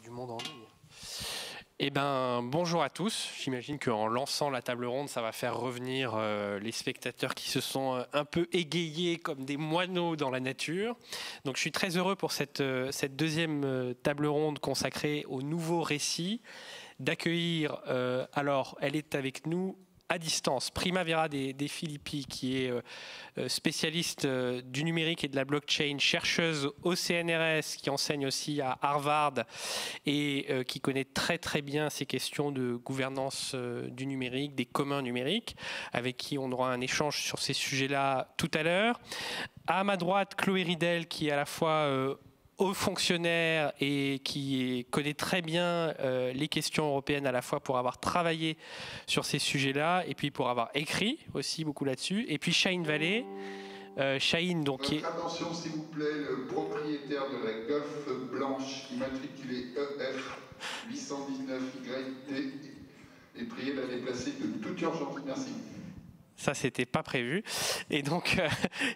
Du monde en ligne. Eh ben, bonjour à tous. J'imagine qu'en lançant la table ronde, ça va faire revenir les spectateurs qui se sont un peu égayés comme des moineaux dans la nature. Donc, je suis très heureux pour cette deuxième table ronde consacrée au nouveau récit d'accueillir. Alors, elle est avec nous à distance, Primavera de Filippi, qui est spécialiste du numérique et de la blockchain, chercheuse au CNRS, qui enseigne aussi à Harvard et qui connaît très très bien ces questions de gouvernance du numérique, des communs numériques, avec qui on aura un échange sur ces sujets-là tout à l'heure. À ma droite, Chloé Ridel, qui est à la fois haut fonctionnaire et qui connaît très bien les questions européennes, à la fois pour avoir travaillé sur ces sujets-là et puis pour avoir écrit aussi beaucoup là-dessus. Et puis Shahin Vallée. Shahin, donc, qui est... Attention s'il vous plaît, le propriétaire de la Golf blanche immatriculée EF 819YT est prié de la déplacer de toute urgence. Merci. Ça, c'était pas prévu. Et donc,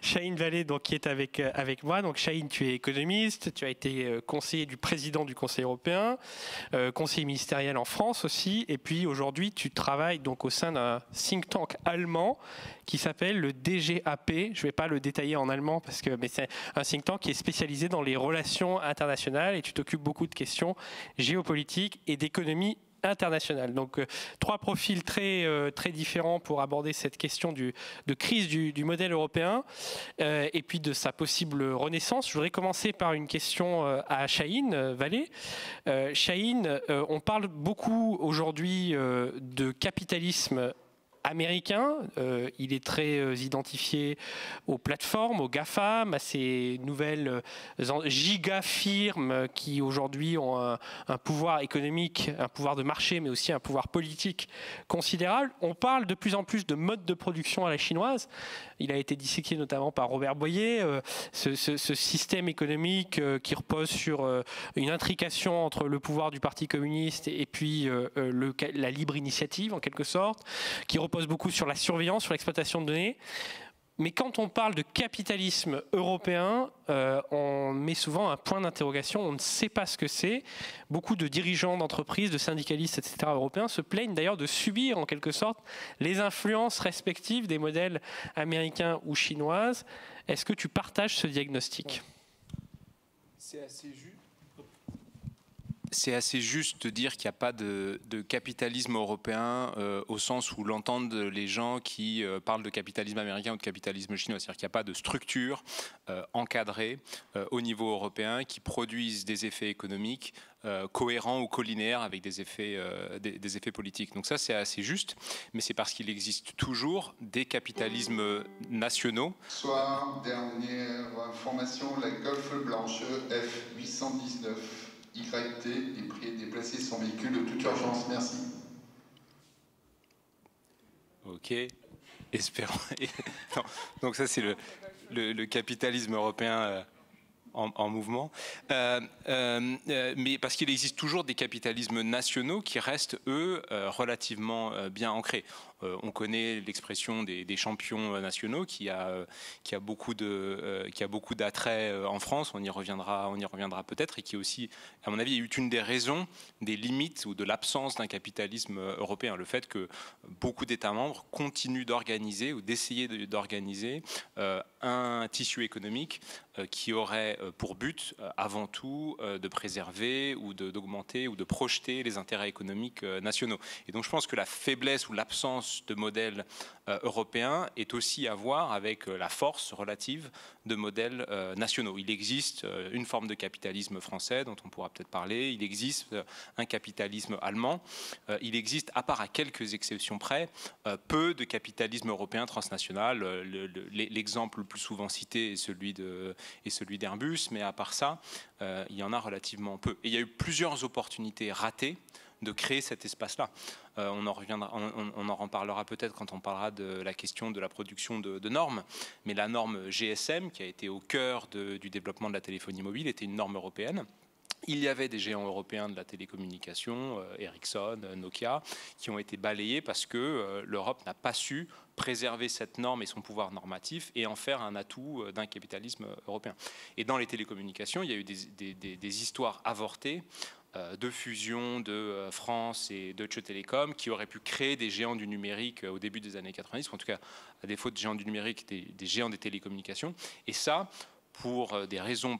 Shahin Vallée, donc, qui est avec moi. Donc, Shahin, tu es économiste, tu as été conseiller du président du Conseil européen, conseiller ministériel en France aussi. Et puis, aujourd'hui, tu travailles donc au sein d'un think tank allemand qui s'appelle le DGAP. Je ne vais pas le détailler en allemand, mais c'est un think tank qui est spécialisé dans les relations internationales et tu t'occupes beaucoup de questions géopolitiques et d'économie international. Donc trois profils très différents pour aborder cette question de crise du modèle européen et puis de sa possible renaissance. Je voudrais commencer par une question à Shahin Vallée. Shahin, on parle beaucoup aujourd'hui de capitalisme américain. Il est très identifié aux plateformes, aux GAFAM, à ces nouvelles gigafirmes qui aujourd'hui ont un pouvoir économique, un pouvoir de marché, mais aussi un pouvoir politique considérable. On parle de plus en plus de mode de production à la chinoise. Il a été disséqué notamment par Robert Boyer, ce système économique qui repose sur une intrication entre le pouvoir du Parti communiste et puis la libre initiative, en quelque sorte, qui repose beaucoup sur la surveillance, sur l'exploitation de données. Mais quand on parle de capitalisme européen, on met souvent un point d'interrogation, on ne sait pas ce que c'est. Beaucoup de dirigeants d'entreprises, de syndicalistes, etc. européens se plaignent d'ailleurs de subir en quelque sorte les influences respectives des modèles américains ou chinoises. Est-ce que tu partages ce diagnostic ? C'est assez juste de dire qu'il n'y a pas de capitalisme européen au sens où l'entendent les gens qui parlent de capitalisme américain ou de capitalisme chinois. C'est-à-dire qu'il n'y a pas de structure encadrée au niveau européen qui produisent des effets économiques cohérents ou collinéaires avec des effets politiques. Donc ça, c'est assez juste, mais c'est parce qu'il existe toujours des capitalismes nationaux. Soir, dernière information, la Golf blanche EF 819. YT est prié de déplacer son véhicule de toute urgence. Merci. Ok. Espérons. Non. Donc ça, c'est le capitalisme européen en mouvement. Mais parce qu'il existe toujours des capitalismes nationaux qui restent, eux, relativement bien ancrés. On connaît l'expression des champions nationaux qui a beaucoup d'attrait en France. On y reviendra peut-être, et qui aussi, à mon avis, est une des raisons des limites ou de l'absence d'un capitalisme européen. Le fait que beaucoup d'États membres continuent d'organiser ou d'essayer d'organiser un tissu économique qui aurait pour but avant tout de préserver ou d'augmenter ou de projeter les intérêts économiques nationaux. Et donc je pense que la faiblesse ou l'absence de modèles européens est aussi à voir avec la force relative de modèles nationaux. Il existe une forme de capitalisme français dont on pourra peut-être parler, il existe un capitalisme allemand, il existe, à part à quelques exceptions près, peu de capitalisme européen transnational. L'exemple le plus souvent cité est celui d'Airbus, mais à part ça, il y en a relativement peu. Et il y a eu plusieurs opportunités ratées de créer cet espace-là. On en reparlera peut-être quand on parlera de la question de la production de normes, mais la norme GSM, qui a été au cœur du développement de la téléphonie mobile, était une norme européenne il y avait des géants européens de la télécommunication, Ericsson, Nokia, qui ont été balayés parce que l'Europe n'a pas su préserver cette norme et son pouvoir normatif et en faire un atout d'un capitalisme européen. Et dans les télécommunications, il y a eu des histoires avortées de fusion de France et Deutsche Telekom qui auraient pu créer des géants du numérique au début des années 90, ou en tout cas, à défaut de géants du numérique, des géants des télécommunications. Et ça, pour des raisons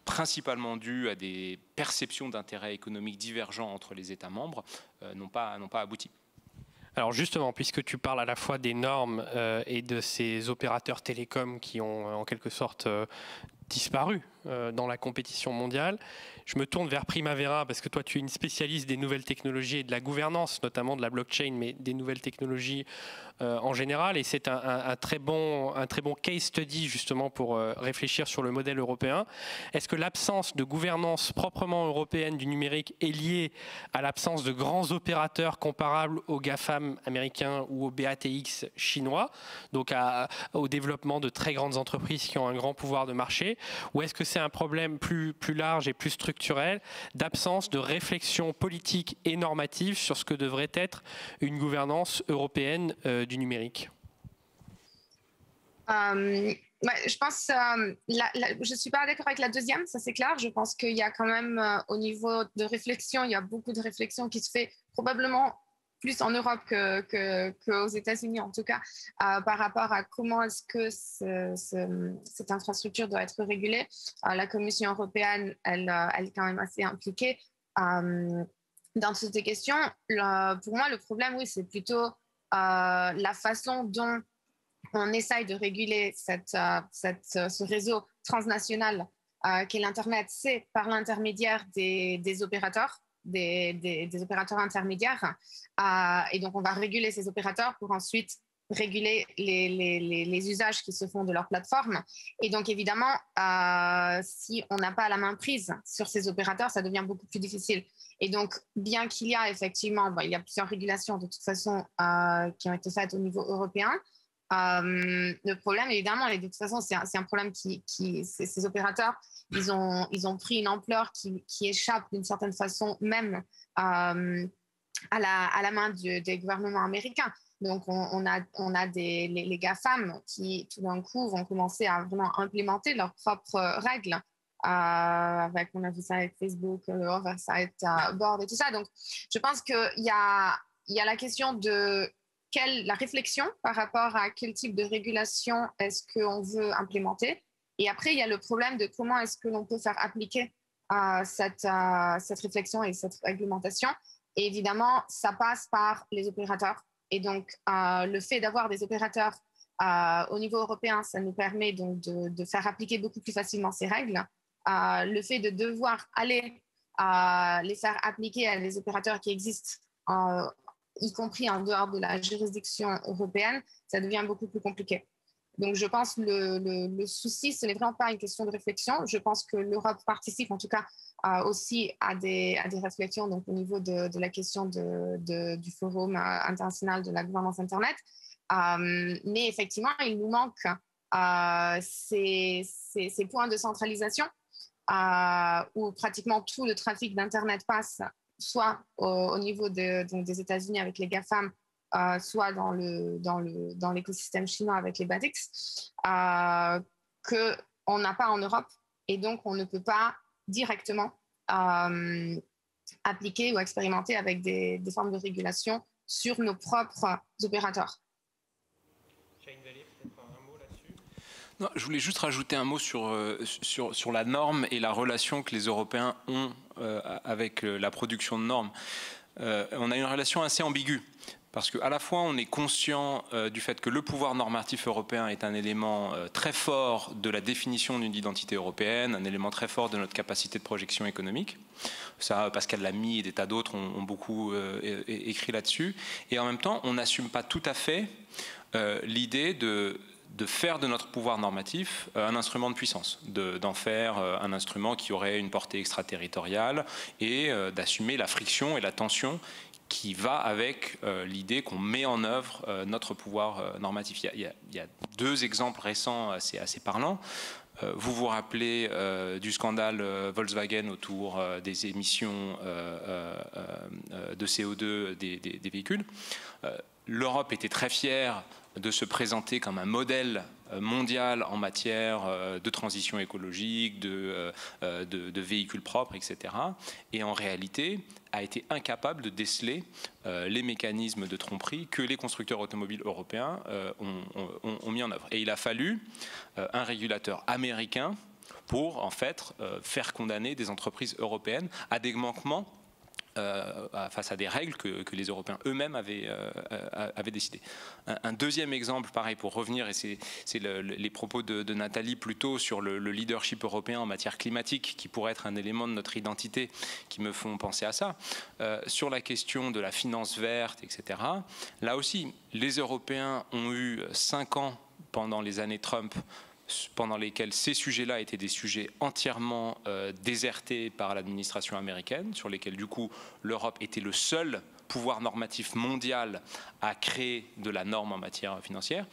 principalement dues à des perceptions d'intérêts économiques divergents entre les États membres, n'ont pas abouti. Alors justement, puisque tu parles à la fois des normes et de ces opérateurs télécoms qui ont en quelque sorte disparu dans la compétition mondiale, je me tourne vers Primavera parce que toi tu es une spécialiste des nouvelles technologies et de la gouvernance, notamment de la blockchain, mais des nouvelles technologies en général, et c'est un très bon case study justement pour réfléchir sur le modèle européen. Est-ce que l'absence de gouvernance proprement européenne du numérique est liée à l'absence de grands opérateurs comparables aux GAFAM américains ou aux BATX chinois, donc au développement de très grandes entreprises qui ont un grand pouvoir de marché, ou est-ce que c'est un problème plus large et plus structurel d'absence de réflexion politique et normative sur ce que devrait être une gouvernance européenne du numérique? Ouais, je pense, je ne suis pas d'accord avec la deuxième, ça c'est clair. Je pense qu'il y a quand même, au niveau de réflexion, il y a beaucoup de réflexion qui se fait probablement plus en Europe qu'aux États-Unis, en tout cas, par rapport à comment est-ce que cette infrastructure doit être régulée. La Commission européenne, elle est quand même assez impliquée dans toutes ces questions. Pour moi, le problème, oui, c'est plutôt la façon dont on essaye de réguler ce réseau transnational qu'est l'Internet, c'est par l'intermédiaire des opérateurs, des opérateurs intermédiaires. Et donc, on va réguler ces opérateurs pour ensuite réguler les usages qui se font de leur plateforme. Et donc, évidemment, si on n'a pas la main prise sur ces opérateurs, ça devient beaucoup plus difficile. Et donc, bien qu'il y a effectivement, il y a plusieurs régulations de toute façon qui ont été faites au niveau européen, le problème, évidemment, et de toute façon, c'est un problème ces opérateurs, ils ont pris une ampleur qui échappe d'une certaine façon même à la main des gouvernements américains. Donc, on a les GAFAM qui, tout d'un coup, vont commencer à vraiment implémenter leurs propres règles. On a vu ça avec Facebook, le Oversight Board et tout ça. Donc, je pense qu'il y a la question de la réflexion par rapport à quel type de régulation est-ce qu'on veut implémenter. Et après, il y a le problème de comment est-ce que l'on peut faire appliquer cette réflexion et cette réglementation. Et évidemment, ça passe par les opérateurs. Et donc, le fait d'avoir des opérateurs au niveau européen, ça nous permet donc de faire appliquer beaucoup plus facilement ces règles. Le fait de devoir aller les faire appliquer à des opérateurs qui existent, y compris en dehors de la juridiction européenne, ça devient beaucoup plus compliqué. Donc, je pense que le souci, ce n'est vraiment pas une question de réflexion. Je pense que l'Europe participe, en tout cas, aussi à des réflexions donc, au niveau de la question du Forum international de la gouvernance Internet. Mais effectivement, il nous manque ces points de centralisation où pratiquement tout le trafic d'Internet passe soit au niveau des États-Unis avec les GAFAM, soit dans l'écosystème chinois avec les BATX, qu'on n'a pas en Europe. Et donc, on ne peut pas directement appliquer ou expérimenter avec des formes de régulation sur nos propres opérateurs. Non, je voulais juste rajouter un mot sur la norme et la relation que les Européens ont avec la production de normes. On a une relation assez ambiguë, parce qu'à la fois on est conscient du fait que le pouvoir normatif européen est un élément très fort de la définition d'une identité européenne, un élément très fort de notre capacité de projection économique. Ça, Pascal Lamy et des tas d'autres ont beaucoup écrit là-dessus. Et en même temps, on n'assume pas tout à fait l'idée de faire de notre pouvoir normatif un instrument de puissance, d'en faire un instrument qui aurait une portée extraterritoriale et d'assumer la friction et la tension qui va avec l'idée qu'on met en œuvre notre pouvoir normatif. Il y a deux exemples récents assez parlants. Vous vous rappelez du scandale Volkswagen autour des émissions de CO2 des véhicules. L'Europe était très fière de se présenter comme un modèle mondial en matière de transition écologique, de véhicules propres, etc. Et en réalité, a été incapable de déceler les mécanismes de tromperie que les constructeurs automobiles européens ont mis en œuvre. Et il a fallu un régulateur américain pour, en fait, faire condamner des entreprises européennes à des manquements face à des règles que les Européens eux-mêmes avaient décidées. Un deuxième exemple, pareil, pour revenir, et c'est les propos de Nathalie plutôt sur le leadership européen en matière climatique, qui pourrait être un élément de notre identité, qui me font penser à ça. Sur la question de la finance verte, etc., là aussi, les Européens ont eu 5 ans pendant les années Trump pendant lesquels ces sujets-là étaient des sujets entièrement désertés par l'administration américaine, sur lesquels du coup l'Europe était le seul pouvoir normatif mondial à créer de la norme en matière financière.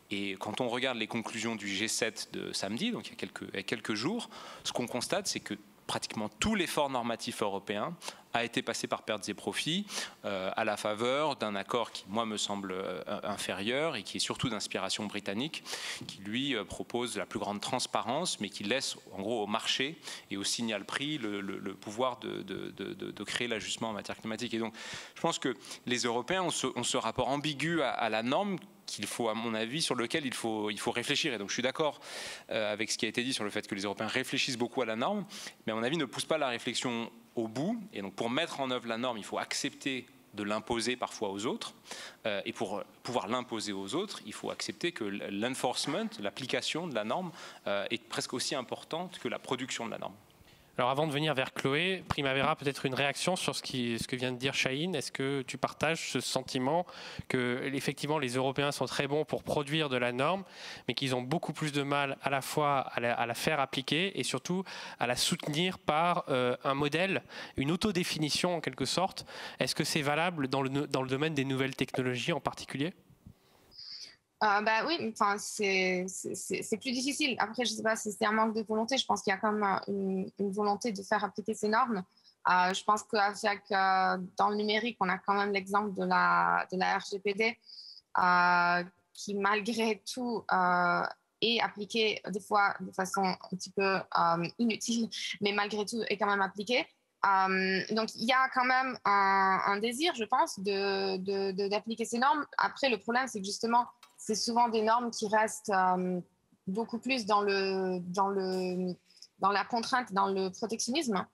Et quand on regarde les conclusions du G7 de samedi, donc il y a quelques jours, ce qu'on constate, c'est que pratiquement tout l'effort normatif européen a été passé par pertes et profits à la faveur d'un accord qui, moi, me semble inférieur et qui est surtout d'inspiration britannique, qui, lui, propose la plus grande transparence, mais qui laisse, en gros, au marché et au signal prix le pouvoir de créer l'ajustement en matière climatique. Et donc, je pense que les Européens ont ce rapport ambigu à la norme qu'il faut, à mon avis, sur lequel il faut réfléchir. Et donc je suis d'accord avec ce qui a été dit sur le fait que les Européens réfléchissent beaucoup à la norme, mais à mon avis ne poussent pas la réflexion au bout. Et donc pour mettre en œuvre la norme, il faut accepter de l'imposer parfois aux autres. Et pour pouvoir l'imposer aux autres, il faut accepter que l'enforcement, l'application de la norme, est presque aussi importante que la production de la norme. Alors avant de venir vers Chloé, Primavera, peut-être une réaction sur ce que vient de dire Shahin. Est-ce que tu partages ce sentiment que effectivement les Européens sont très bons pour produire de la norme, mais qu'ils ont beaucoup plus de mal à la fois à la faire appliquer et surtout à la soutenir par un modèle, une autodéfinition en quelque sorte. Est-ce que c'est valable dans le domaine des nouvelles technologies en particulier ? Bah oui, enfin, c'est plus difficile. Après, je ne sais pas si c'est un manque de volonté. Je pense qu'il y a quand même une volonté de faire appliquer ces normes. Je pense qu'avec dans le numérique, on a quand même l'exemple de la RGPD qui, malgré tout, est appliquée des fois de façon un petit peu inutile, mais malgré tout est quand même appliquée. Donc, il y a quand même un désir, je pense, d'appliquer ces normes. Après, le problème, c'est que justement, c'est souvent des normes qui restent beaucoup plus dans la contrainte, dans le protectionnisme.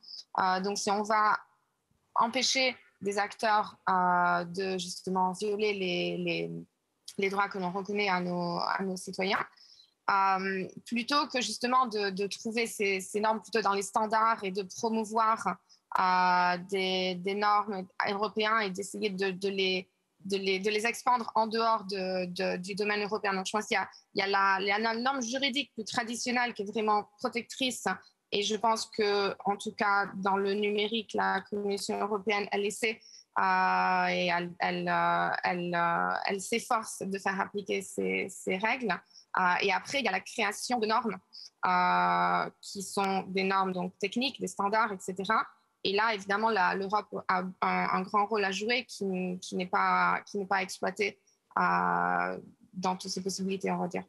Donc, si on va empêcher des acteurs de justement violer les droits que l'on reconnaît à nos citoyens, plutôt que justement de trouver ces normes plutôt dans les standards et de promouvoir des normes européennes et d'essayer de les expandre en dehors du domaine européen. Donc, je pense qu'il y a la norme juridique plus traditionnelle qui est vraiment protectrice. Et je pense que, en tout cas, dans le numérique, la Commission européenne, elle essaie et elle s'efforce de faire appliquer ces règles. Et après, il y a la création de normes qui sont des normes donc, techniques, des standards, etc. Et là, évidemment, l'Europe a un grand rôle à jouer qui n'est pas exploité dans toutes ces possibilités, on va dire.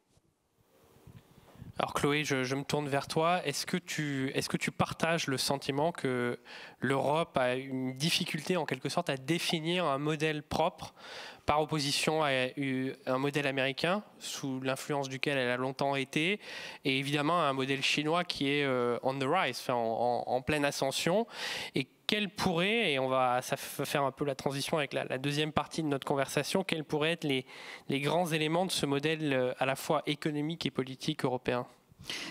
Alors Chloé, je me tourne vers toi. Est-ce que tu partages le sentiment que l'Europe a une difficulté en quelque sorte à définir un modèle propre par opposition à un modèle américain sous l'influence duquel elle a longtemps été, et évidemment un modèle chinois qui est on the rise, enfin, en pleine ascension, et quels pourraient, et ça va faire un peu la transition avec la deuxième partie de notre conversation, quels pourraient être les grands éléments de ce modèle à la fois économique et politique européen ?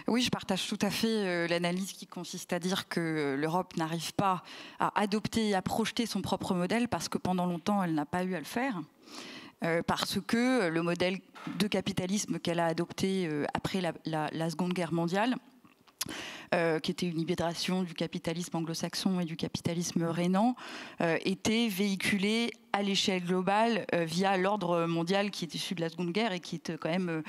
Oui, je partage tout à fait l'analyse qui consiste à dire que l'Europe n'arrive pas à adopter, à projeter son propre modèle parce que pendant longtemps, elle n'a pas eu à le faire. Parce que le modèle de capitalisme qu'elle a adopté après la Seconde Guerre mondiale qui était une hybridation du capitalisme anglo-saxon et du capitalisme rhénan, était véhiculée à l'échelle globale via l'ordre mondial qui est issu de la Seconde Guerre et qui est quand même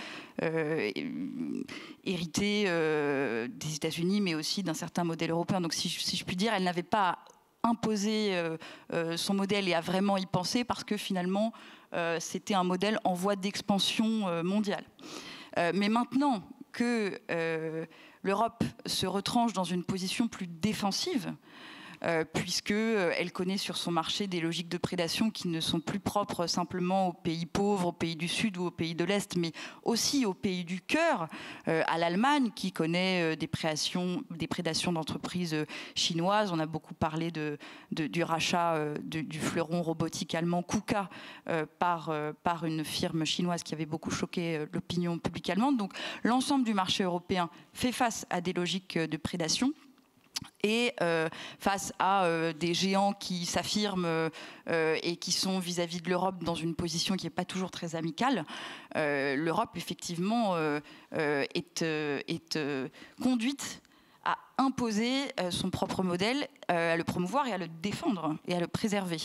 hérité des États-Unis, mais aussi d'un certain modèle européen. Donc si je puis dire, elle n'avait pas imposé son modèle et à vraiment y penser parce que finalement, c'était un modèle en voie d'expansion mondiale. Mais maintenant que l'Europe se retranche dans une position plus défensive, puisqu'elle connaît sur son marché des logiques de prédation qui ne sont plus propres simplement aux pays pauvres, aux pays du Sud ou aux pays de l'Est, mais aussi aux pays du cœur, à l'Allemagne qui connaît des prédations d'entreprises chinoises. On a beaucoup parlé du rachat du fleuron robotique allemand KUKA par une firme chinoise qui avait beaucoup choqué l'opinion publique allemande. Donc l'ensemble du marché européen fait face à des logiques de prédation. Et face à des géants qui s'affirment et qui sont vis-à-vis de l'Europe dans une position qui n'est pas toujours très amicale, l'Europe effectivement est conduite à imposer son propre modèle, à le promouvoir et à le défendre et à le préserver.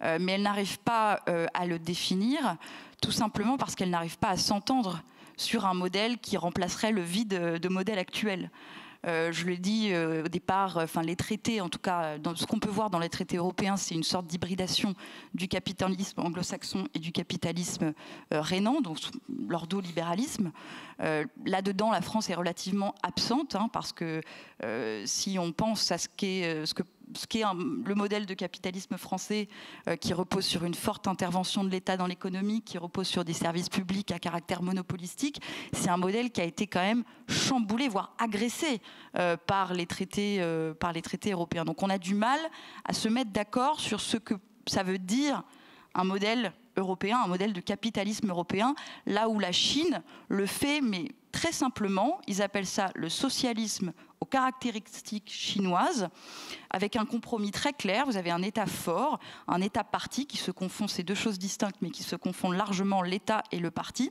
Mais elle n'arrive pas à le définir, tout simplement parce qu'elle n'arrive pas à s'entendre sur un modèle qui remplacerait le vide de modèle actuel. Je le dis au départ, les traités, en tout cas, dans ce qu'on peut voir dans les traités européens, c'est une sorte d'hybridation du capitalisme anglo-saxon et du capitalisme rhénan, donc l'ordo-libéralisme. Là-dedans, la France est relativement absente, parce que si on pense à ce qu'est le modèle de capitalisme français qui repose sur une forte intervention de l'État dans l'économie, qui repose sur des services publics à caractère monopolistique, c'est un modèle qui a été quand même chamboulé, voire agressé par les traités européens. Donc on a du mal à se mettre d'accord sur ce que ça veut dire un modèle européen, un modèle de capitalisme européen, là où la Chine le fait, mais très simplement, ils appellent ça le socialisme aux caractéristiques chinoises, avec un compromis très clair. Vous avez un État fort, un État parti qui se confond, c'est deux choses distinctes, mais qui se confondent largement, l'État et le parti,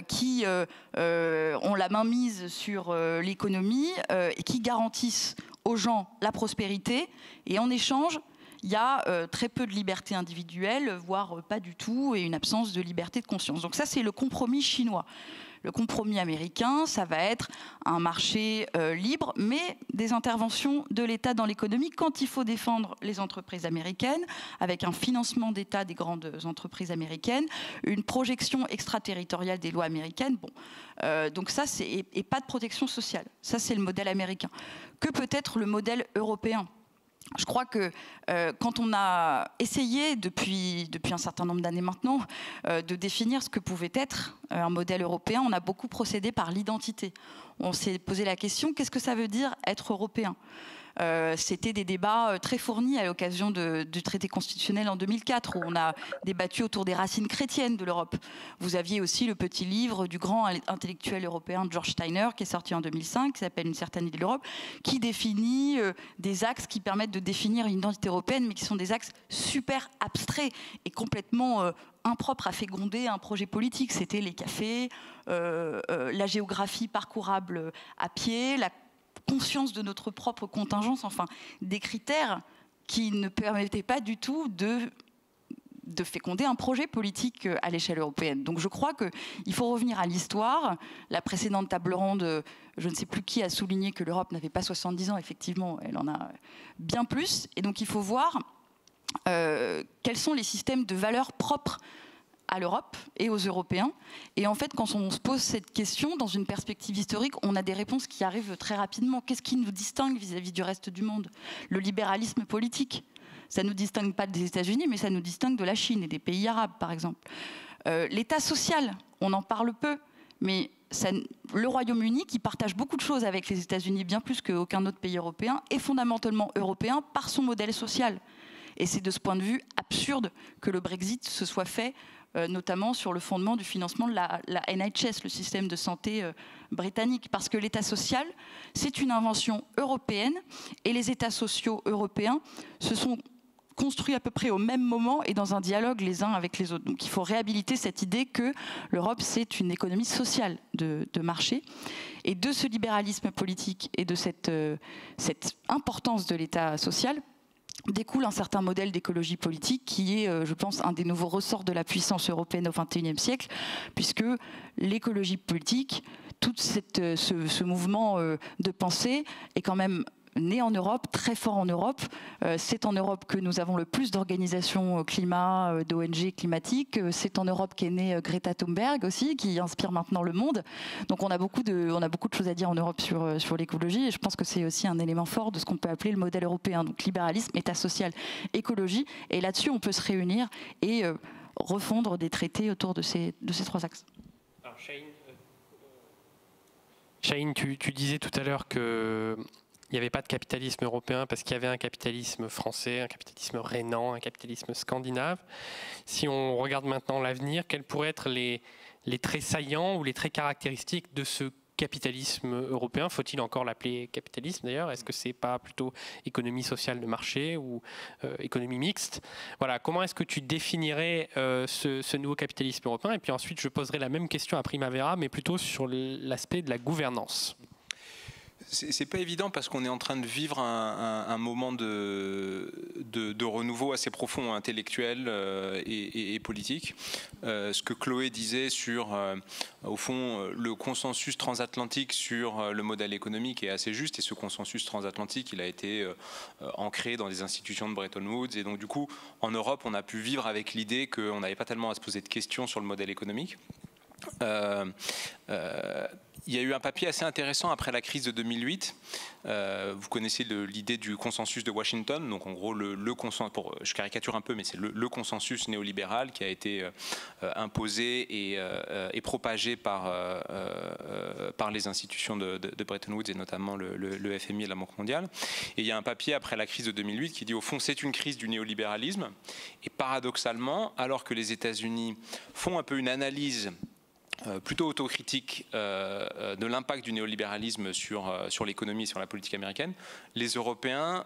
qui ont la main mise sur l'économie et qui garantissent aux gens la prospérité. Et en échange, il y a très peu de liberté individuelle, voire pas du tout, et une absence de liberté de conscience. Donc ça, c'est le compromis chinois. Le compromis américain, ça va être un marché libre, mais des interventions de l'État dans l'économie quand il faut défendre les entreprises américaines, avec un financement d'État des grandes entreprises américaines, une projection extraterritoriale des lois américaines. Bon, donc ça, et pas de protection sociale. Ça, c'est le modèle américain. Que peut être le modèle européen ? Je crois que quand on a essayé depuis un certain nombre d'années maintenant de définir ce que pouvait être un modèle européen, on a beaucoup procédé par l'identité. On s'est posé la question, qu'est-ce que ça veut dire être européen ? C'était des débats très fournis à l'occasion du traité constitutionnel en 2004, où on a débattu autour des racines chrétiennes de l'Europe. Vous aviez aussi le petit livre du grand intellectuel européen George Steiner, qui est sorti en 2005, qui s'appelle Une certaine idée de l'Europe, qui définit des axes qui permettent de définir une identité européenne, mais qui sont des axes super abstraits et complètement impropres à féconder un projet politique. C'était les cafés, la géographie parcourable à pied, la conscience de notre propre contingence, enfin des critères qui ne permettaient pas du tout de féconder un projet politique à l'échelle européenne. Donc je crois qu'il faut revenir à l'histoire. La précédente table ronde, je ne sais plus qui a souligné que l'Europe n'avait pas 70 ans. Effectivement, elle en a bien plus. Et donc il faut voir quels sont les systèmes de valeurs propres à l'Europe et aux Européens. Et en fait, quand on se pose cette question dans une perspective historique, on a des réponses qui arrivent très rapidement. Qu'est-ce qui nous distingue vis-à-vis du reste du monde ? Le libéralisme politique. Ça ne nous distingue pas des États-Unis, mais ça nous distingue de la Chine et des pays arabes, par exemple. L'État social, on en parle peu, mais le Royaume-Uni, qui partage beaucoup de choses avec les États-Unis, bien plus qu'aucun autre pays européen, est fondamentalement européen par son modèle social. Et c'est de ce point de vue absurde que le Brexit se soit fait, notamment sur le fondement du financement de la NHS, le système de santé britannique. Parce que l'État social, c'est une invention européenne, et les États sociaux européens se sont construits à peu près au même moment et dans un dialogue les uns avec les autres. Donc il faut réhabiliter cette idée que l'Europe, c'est une économie sociale de marché. Et de ce libéralisme politique et de cette importance de l'État social, découle un certain modèle d'écologie politique qui est, je pense, un des nouveaux ressorts de la puissance européenne au XXIe siècle, puisque l'écologie politique, tout ce mouvement de pensée est quand même né en Europe, très fort en Europe. C'est en Europe que nous avons le plus d'organisations climat, d'ONG climatiques. C'est en Europe qu'est née Greta Thunberg aussi, qui inspire maintenant le monde. Donc on a beaucoup de choses à dire en Europe sur l'écologie, et je pense que c'est aussi un élément fort de ce qu'on peut appeler le modèle européen. Donc libéralisme, État social, écologie, et là-dessus on peut se réunir et refondre des traités autour de ces trois axes. Alors Chahine, tu disais tout à l'heure que il n'y avait pas de capitalisme européen parce qu'il y avait un capitalisme français, un capitalisme rhénan, un capitalisme scandinave. Si on regarde maintenant l'avenir, quels pourraient être les traits saillants ou les traits caractéristiques de ce capitalisme européen? Faut-il encore l'appeler capitalisme d'ailleurs? Est-ce que c'est pas plutôt économie sociale de marché ou économie mixte? Voilà, comment est-ce que tu définirais ce nouveau capitalisme européen? Et puis ensuite, je poserai la même question à Primavera, mais plutôt sur l'aspect de la gouvernance. C'est pas évident parce qu'on est en train de vivre un moment de renouveau assez profond, intellectuel et politique. Ce que Chloé disait sur, au fond, le consensus transatlantique sur le modèle économique est assez juste, et ce consensus transatlantique, il a été ancré dans les institutions de Bretton Woods, et donc du coup, en Europe, on a pu vivre avec l'idée qu'on n'avait pas tellement à se poser de questions sur le modèle économique. Il y a eu un papier assez intéressant après la crise de 2008. Vous connaissez l'idée du consensus de Washington. Donc en gros, je caricature un peu, mais c'est le consensus néolibéral qui a été imposé et propagé par les institutions de Bretton Woods, et notamment le FMI et la Banque mondiale. Et il y a un papier après la crise de 2008 qui dit au fond c'est une crise du néolibéralisme. Et paradoxalement, alors que les États-Unis font un peu une analyse plutôt autocritique de l'impact du néolibéralisme sur l'économie et sur la politique américaine, les Européens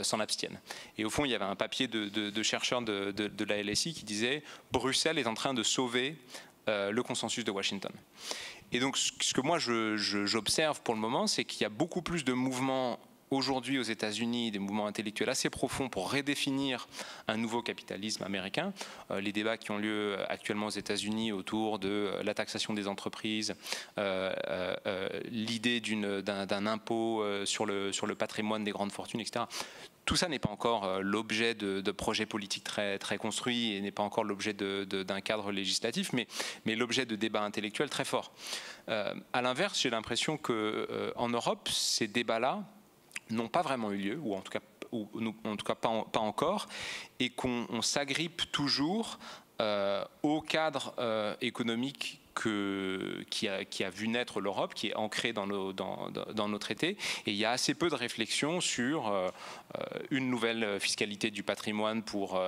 s'en abstiennent. Et au fond, il y avait un papier de chercheurs de la LSI qui disait « Bruxelles est en train de sauver le consensus de Washington ». Et donc, ce que moi j'observe pour le moment, c'est qu'il y a beaucoup plus de mouvements aujourd'hui aux États-Unis, des mouvements intellectuels assez profonds pour redéfinir un nouveau capitalisme américain. Les débats qui ont lieu actuellement aux États-Unis autour de la taxation des entreprises, l'idée d'un impôt sur le patrimoine des grandes fortunes, etc. Tout ça n'est pas encore l'objet de projets politiques très, très construits et n'est pas encore l'objet d'un cadre législatif, mais l'objet de débats intellectuels très forts. À l'inverse, j'ai l'impression qu'en Europe, ces débats-là n'ont pas vraiment eu lieu, ou en tout cas pas encore, et qu'on s'agrippe toujours au cadre économique qui a vu naître l'Europe, qui est ancré dans nos traités. Et il y a assez peu de réflexion sur une nouvelle fiscalité du patrimoine pour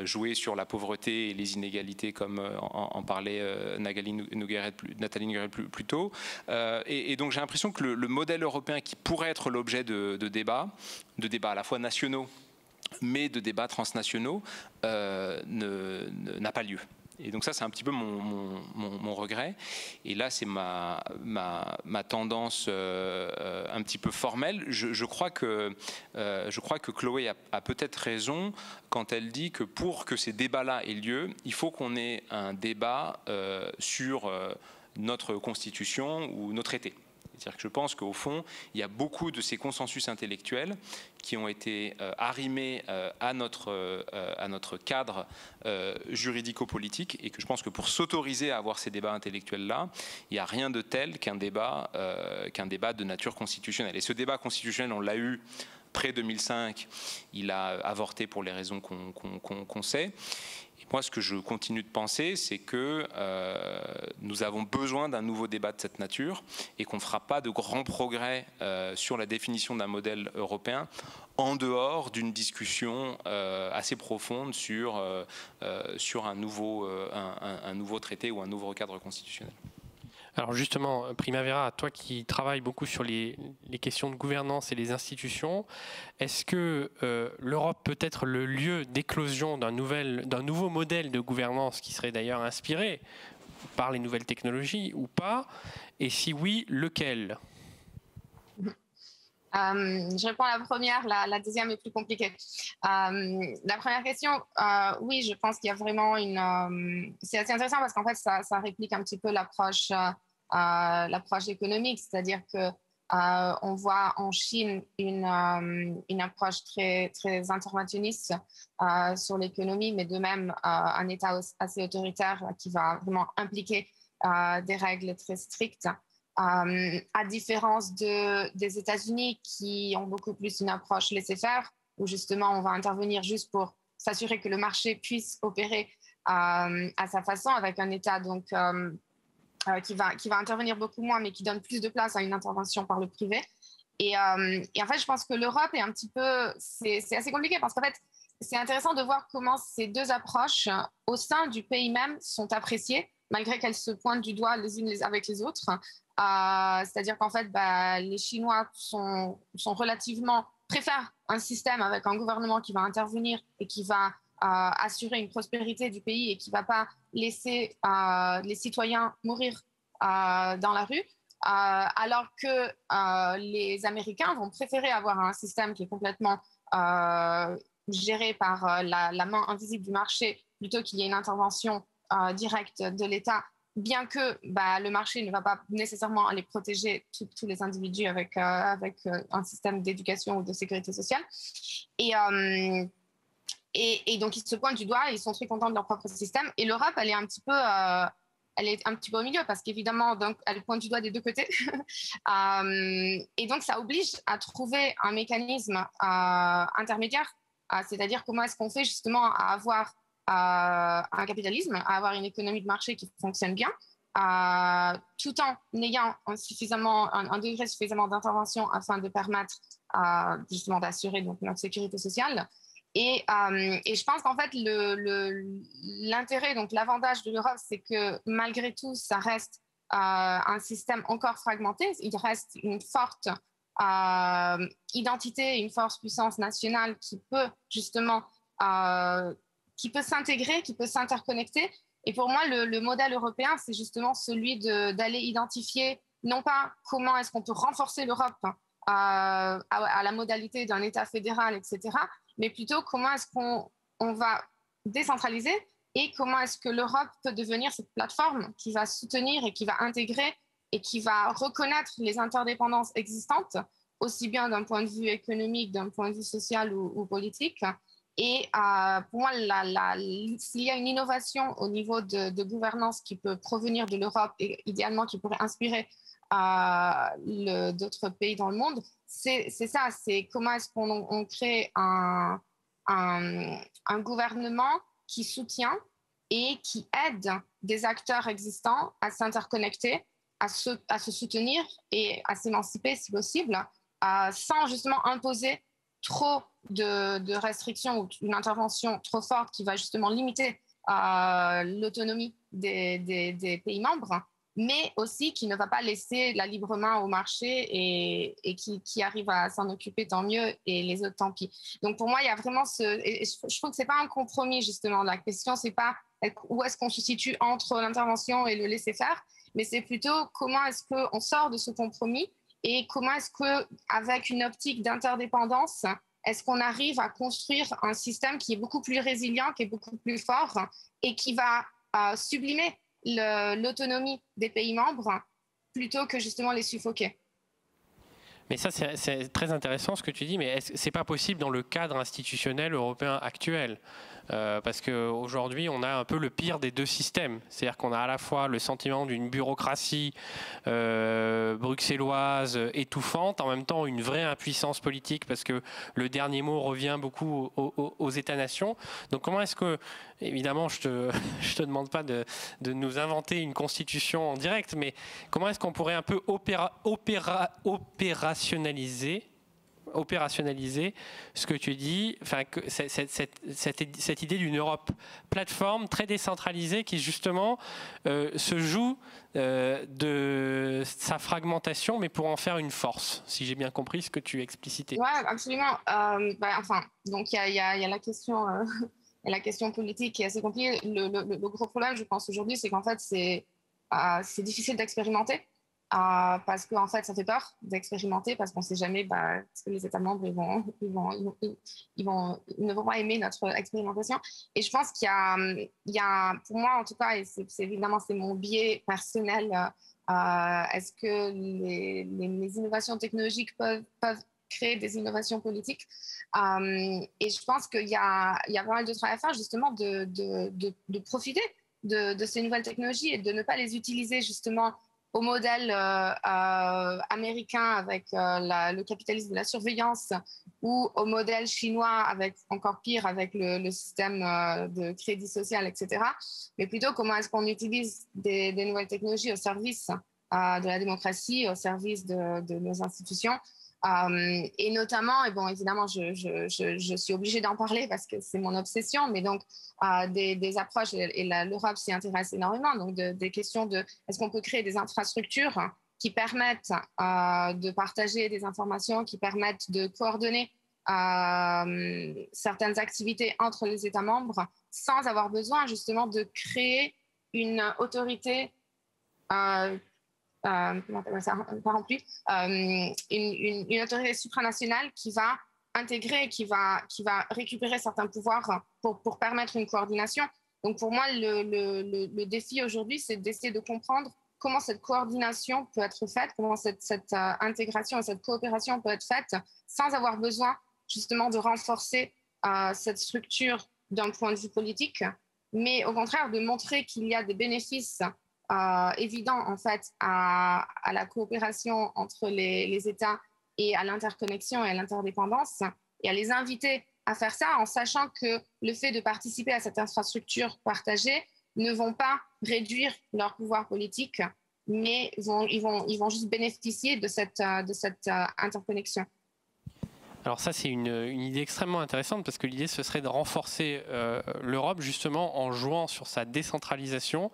jouer sur la pauvreté et les inégalités, comme en parlait Nathalie Nogueret plus tôt. Et donc j'ai l'impression que le modèle européen qui pourrait être l'objet de débats à la fois nationaux, mais de débats transnationaux, n'a pas lieu. Et donc ça, c'est un petit peu mon regret. Et là, c'est ma tendance un petit peu formelle. Je crois que Chloé a peut-être raison quand elle dit que pour que ces débats-là aient lieu, il faut qu'on ait un débat sur notre constitution ou nos traités. C'est-à-dire que je pense qu'au fond, il y a beaucoup de ces consensus intellectuels qui ont été arrimés à notre cadre juridico-politique, et que je pense que pour s'autoriser à avoir ces débats intellectuels-là, il n'y a rien de tel qu'un débat de nature constitutionnelle. Et ce débat constitutionnel, on l'a eu pré-2005, il a avorté pour les raisons qu'on sait. Moi, ce que je continue de penser, c'est que nous avons besoin d'un nouveau débat de cette nature, et qu'on ne fera pas de grands progrès sur la définition d'un modèle européen en dehors d'une discussion assez profonde sur un nouveau traité ou un nouveau cadre constitutionnel. Alors justement, Primavera, toi qui travailles beaucoup sur les questions de gouvernance et les institutions, est-ce que l'Europe peut être le lieu d'éclosion d'un nouveau modèle de gouvernance qui serait d'ailleurs inspiré par les nouvelles technologies ou pas? Et si oui, lequel? Je réponds à la première, la deuxième est plus compliquée. La première question, oui, je pense qu'il y a vraiment c'est assez intéressant parce qu'en fait, ça réplique un petit peu l'approche économique, c'est-à-dire que on voit en Chine une approche très, très interventionniste sur l'économie, mais de même un État assez autoritaire qui va vraiment impliquer des règles très strictes. À différence des États-Unis qui ont beaucoup plus une approche laissez-faire, où justement on va intervenir juste pour s'assurer que le marché puisse opérer à sa façon, avec un État donc, qui va intervenir beaucoup moins, mais qui donne plus de place à une intervention par le privé. Et en fait, je pense que l'Europe est un petit peu... C'est assez compliqué parce qu'en fait, c'est intéressant de voir comment ces deux approches au sein du pays même sont appréciées, malgré qu'elles se pointent du doigt les unes avec les autres. C'est-à-dire qu'en fait, les Chinois préfèrent un système avec un gouvernement qui va intervenir et qui va assurer une prospérité du pays et qui ne va pas laisser les citoyens mourir dans la rue, alors que les Américains vont préférer avoir un système qui est complètement géré par la main invisible du marché plutôt qu'il y ait une intervention directe de l'État, bien que le marché ne va pas nécessairement aller protéger tous les individus avec un système d'éducation ou de sécurité sociale. Et donc, ils se pointent du doigt et ils sont très contents de leur propre système. Et l'Europe, elle est un petit peu au milieu parce qu'évidemment, donc, elle pointe du doigt des deux côtés. Et donc, ça oblige à trouver un mécanisme intermédiaire, c'est-à-dire comment est-ce qu'on fait justement à avoir un capitalisme, à avoir une économie de marché qui fonctionne bien, tout en ayant un degré suffisamment d'intervention afin de permettre justement d'assurer donc, notre sécurité sociale. Et je pense qu'en fait, l'intérêt, donc l'avantage de l'Europe, c'est que malgré tout, ça reste un système encore fragmenté. Il reste une forte identité, une forte puissance nationale qui peut justement qui peut s'intégrer, qui peut s'interconnecter. Et pour moi, le modèle européen, c'est justement celui d'aller identifier non pas comment est-ce qu'on peut renforcer l'Europe à la modalité d'un État fédéral, etc., mais plutôt comment est-ce qu'on va décentraliser et comment est-ce que l'Europe peut devenir cette plateforme qui va soutenir et qui va intégrer et qui va reconnaître les interdépendances existantes, aussi bien d'un point de vue économique, d'un point de vue social ou politique. Et pour moi, s'il y a une innovation au niveau de gouvernance qui peut provenir de l'Europe et idéalement qui pourrait inspirer d'autres pays dans le monde, c'est ça, c'est comment est-ce qu'on crée un gouvernement qui soutient et qui aide des acteurs existants à s'interconnecter, à se soutenir et à s'émanciper si possible, sans justement imposer trop de restrictions ou une intervention trop forte qui va justement limiter l'autonomie des pays membres, mais aussi qui ne va pas laisser la libre main au marché et qui arrive à s'en occuper, tant mieux, et les autres, tant pis. Donc pour moi, il y a vraiment je trouve que ce n'est pas un compromis, justement. La question, ce n'est pas où est-ce qu'on se situe entre l'intervention et le laisser-faire, mais c'est plutôt comment est-ce qu'on sort de ce compromis et comment est-ce qu'avec une optique d'interdépendance, est-ce qu'on arrive à construire un système qui est beaucoup plus résilient, qui est beaucoup plus fort et qui va sublimer l'autonomie des pays membres plutôt que justement les suffoquer. Mais ça, c'est très intéressant ce que tu dis, mais ce n'est pas possible dans le cadre institutionnel européen actuel. Parce qu'aujourd'hui, on a un peu le pire des deux systèmes. C'est-à-dire qu'on a à la fois le sentiment d'une bureaucratie bruxelloise étouffante, en même temps une vraie impuissance politique, parce que le dernier mot revient beaucoup aux États-nations. Donc comment est-ce que, évidemment, je te demande pas de nous inventer une constitution en direct, mais comment est-ce qu'on pourrait un peu opérationnaliser opérationnaliser ce que tu dis, enfin, cette idée d'une Europe plateforme très décentralisée qui justement se joue de sa fragmentation, mais pour en faire une force, si j'ai bien compris ce que tu explicitais. Oui, absolument. Donc il y a la question... La question politique qui est assez compliquée. Le gros problème, je pense, aujourd'hui, c'est qu'en fait, c'est difficile d'expérimenter parce qu'en fait, ça fait peur d'expérimenter parce qu'on ne sait jamais ce que les États membres ils ne vont pas aimer notre expérimentation. Et je pense qu'il y a, pour moi en tout cas, et évidemment, c'est mon biais personnel, est-ce que les innovations technologiques peuvent créer des innovations politiques. Et je pense qu'il y a pas mal de travail à faire justement de profiter de ces nouvelles technologies et de ne pas les utiliser justement au modèle américain avec le capitalisme de la surveillance ou au modèle chinois avec encore pire avec le système de crédit social, etc. Mais plutôt comment est-ce qu'on utilise des nouvelles technologies au service de la démocratie, au service de nos institutions. Et notamment, et bon, évidemment, je suis obligée d'en parler parce que c'est mon obsession, mais donc des approches, et l'Europe s'y intéresse énormément, donc des questions de est-ce qu'on peut créer des infrastructures qui permettent de partager des informations, qui permettent de coordonner certaines activités entre les États membres sans avoir besoin justement de créer une autorité comment on ça, pas rempli, une autorité supranationale qui va intégrer, qui va récupérer certains pouvoirs pour permettre une coordination. Donc pour moi, le défi aujourd'hui, c'est d'essayer de comprendre comment cette coordination peut être faite, comment cette intégration et cette coopération peut être faite sans avoir besoin justement de renforcer cette structure d'un point de vue politique, mais au contraire de montrer qu'il y a des bénéfices évident en fait à la coopération entre les États et à l'interconnexion et à l'interdépendance et à les inviter à faire ça en sachant que le fait de participer à cette infrastructure partagée ne vont pas réduire leur pouvoir politique, mais ils vont juste bénéficier de cette interconnexion. Alors ça, c'est une idée extrêmement intéressante parce que l'idée, ce serait de renforcer l'Europe justement en jouant sur sa décentralisation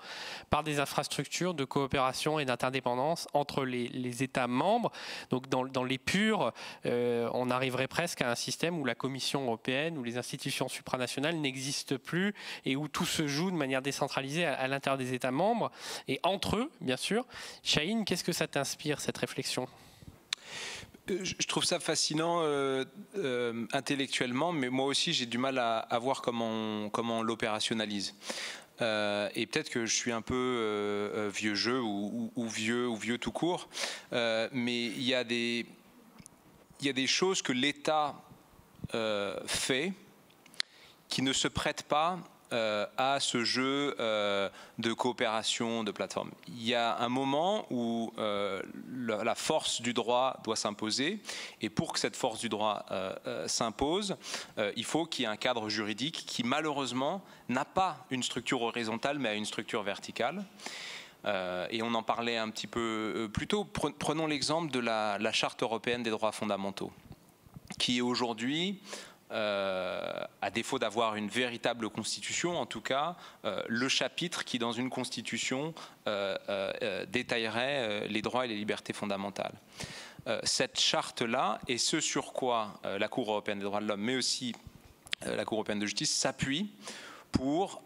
par des infrastructures de coopération et d'interdépendance entre les États membres. Donc dans les purs, on arriverait presque à un système où la Commission européenne ou les institutions supranationales n'existent plus et où tout se joue de manière décentralisée à l'intérieur des États membres et entre eux, bien sûr. Chahine, qu'est-ce que ça t'inspire, cette réflexion ? Je trouve ça fascinant intellectuellement, mais moi aussi j'ai du mal à voir comment on l'opérationnalise. Et peut-être que je suis un peu vieux jeu ou vieux tout court, mais il y a des choses que l'État fait qui ne se prêtent pas à ce jeu de coopération, de plateforme. Il y a un moment où la force du droit doit s'imposer, et pour que cette force du droit s'impose, il faut qu'il y ait un cadre juridique qui malheureusement n'a pas une structure horizontale mais a une structure verticale. Et on en parlait un petit peu plus tôt. Prenons l'exemple de la Charte européenne des droits fondamentaux, qui est aujourd'hui, à défaut d'avoir une véritable constitution, en tout cas, le chapitre qui, dans une constitution, détaillerait les droits et les libertés fondamentales. Cette charte-là, et ce sur quoi la Cour européenne des droits de l'homme, mais aussi la Cour européenne de justice, s'appuie pour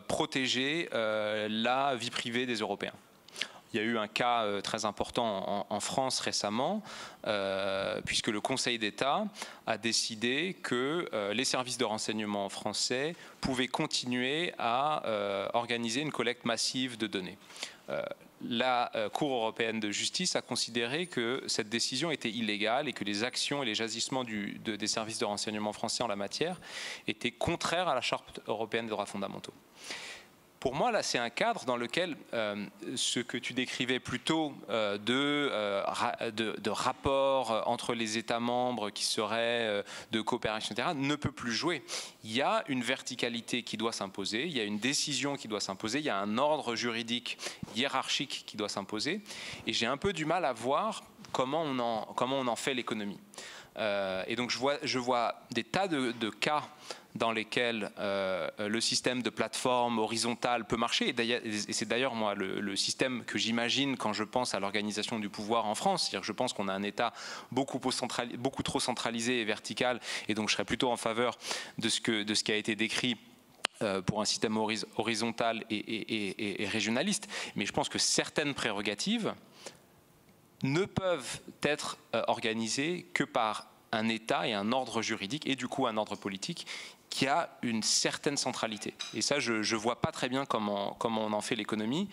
protéger la vie privée des Européens. Il y a eu un cas très important en France récemment, puisque le Conseil d'État a décidé que les services de renseignement français pouvaient continuer à organiser une collecte massive de données. La Cour européenne de justice a considéré que cette décision était illégale et que les actions et les agissements des services de renseignement français en la matière étaient contraires à la Charte européenne des droits fondamentaux. Pour moi, là, c'est un cadre dans lequel ce que tu décrivais plus tôt de rapport entre les États membres qui seraient de coopération, etc., ne peut plus jouer. Il y a une verticalité qui doit s'imposer, il y a une décision qui doit s'imposer, il y a un ordre juridique hiérarchique qui doit s'imposer, et j'ai un peu du mal à voir comment on en fait l'économie. Et donc je vois des tas de cas dans lesquels le système de plateforme horizontale peut marcher. Et c'est d'ailleurs moi le système que j'imagine quand je pense à l'organisation du pouvoir en France. C'est-à-dire que je pense qu'on a un État beaucoup trop centralisé et vertical, et donc je serais plutôt en faveur de ce qui a été décrit pour un système horizontal et régionaliste. Mais je pense que certaines prérogatives ne peuvent être organisées que par un État et un ordre juridique, et du coup un ordre politique qui a une certaine centralité. Et ça, je ne vois pas très bien comment on en fait l'économie.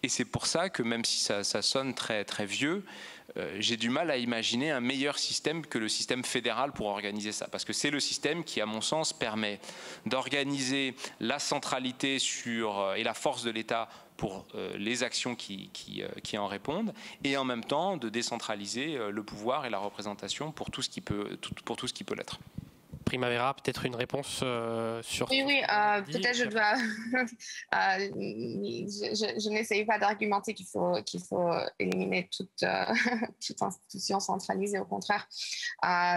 Et c'est pour ça que même si ça sonne très, très vieux, j'ai du mal à imaginer un meilleur système que le système fédéral pour organiser ça. Parce que c'est le système qui, à mon sens, permet d'organiser la centralité et la force de l'État pour les actions qui en répondent, et en même temps de décentraliser le pouvoir et la représentation pour tout ce qui peut l'être. Primavera, peut-être une réponse sur... Oui, peut-être je dois... je n'essaye pas d'argumenter qu'il faut éliminer toute institution centralisée, au contraire.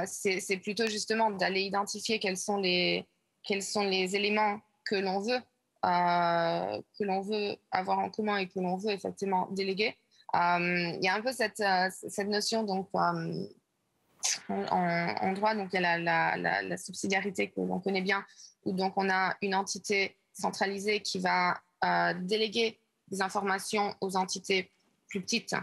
C'est plutôt justement d'aller identifier quels sont les éléments que l'on veut avoir en commun et que l'on veut effectivement déléguer. Il y a un peu cette notion, donc... En droit, donc il y a la subsidiarité que l'on connaît bien, où donc on a une entité centralisée qui va déléguer des informations aux entités plus petites,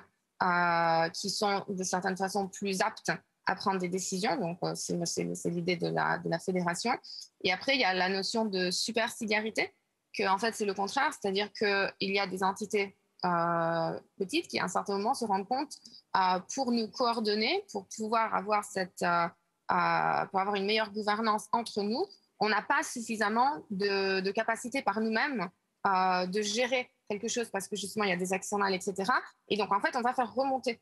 qui sont de certaine façon plus aptes à prendre des décisions. Donc c'est l'idée de la fédération. Et après, il y a la notion de supersidiarité, que en fait c'est le contraire, c'est-à-dire qu'il y a des entités petites qui à un certain moment se rendent compte pour nous coordonner, pour pouvoir avoir pour avoir une meilleure gouvernance entre nous, on n'a pas suffisamment de capacité par nous-mêmes de gérer quelque chose, parce que justement il y a des externales, etc. Et donc en fait on va faire remonter.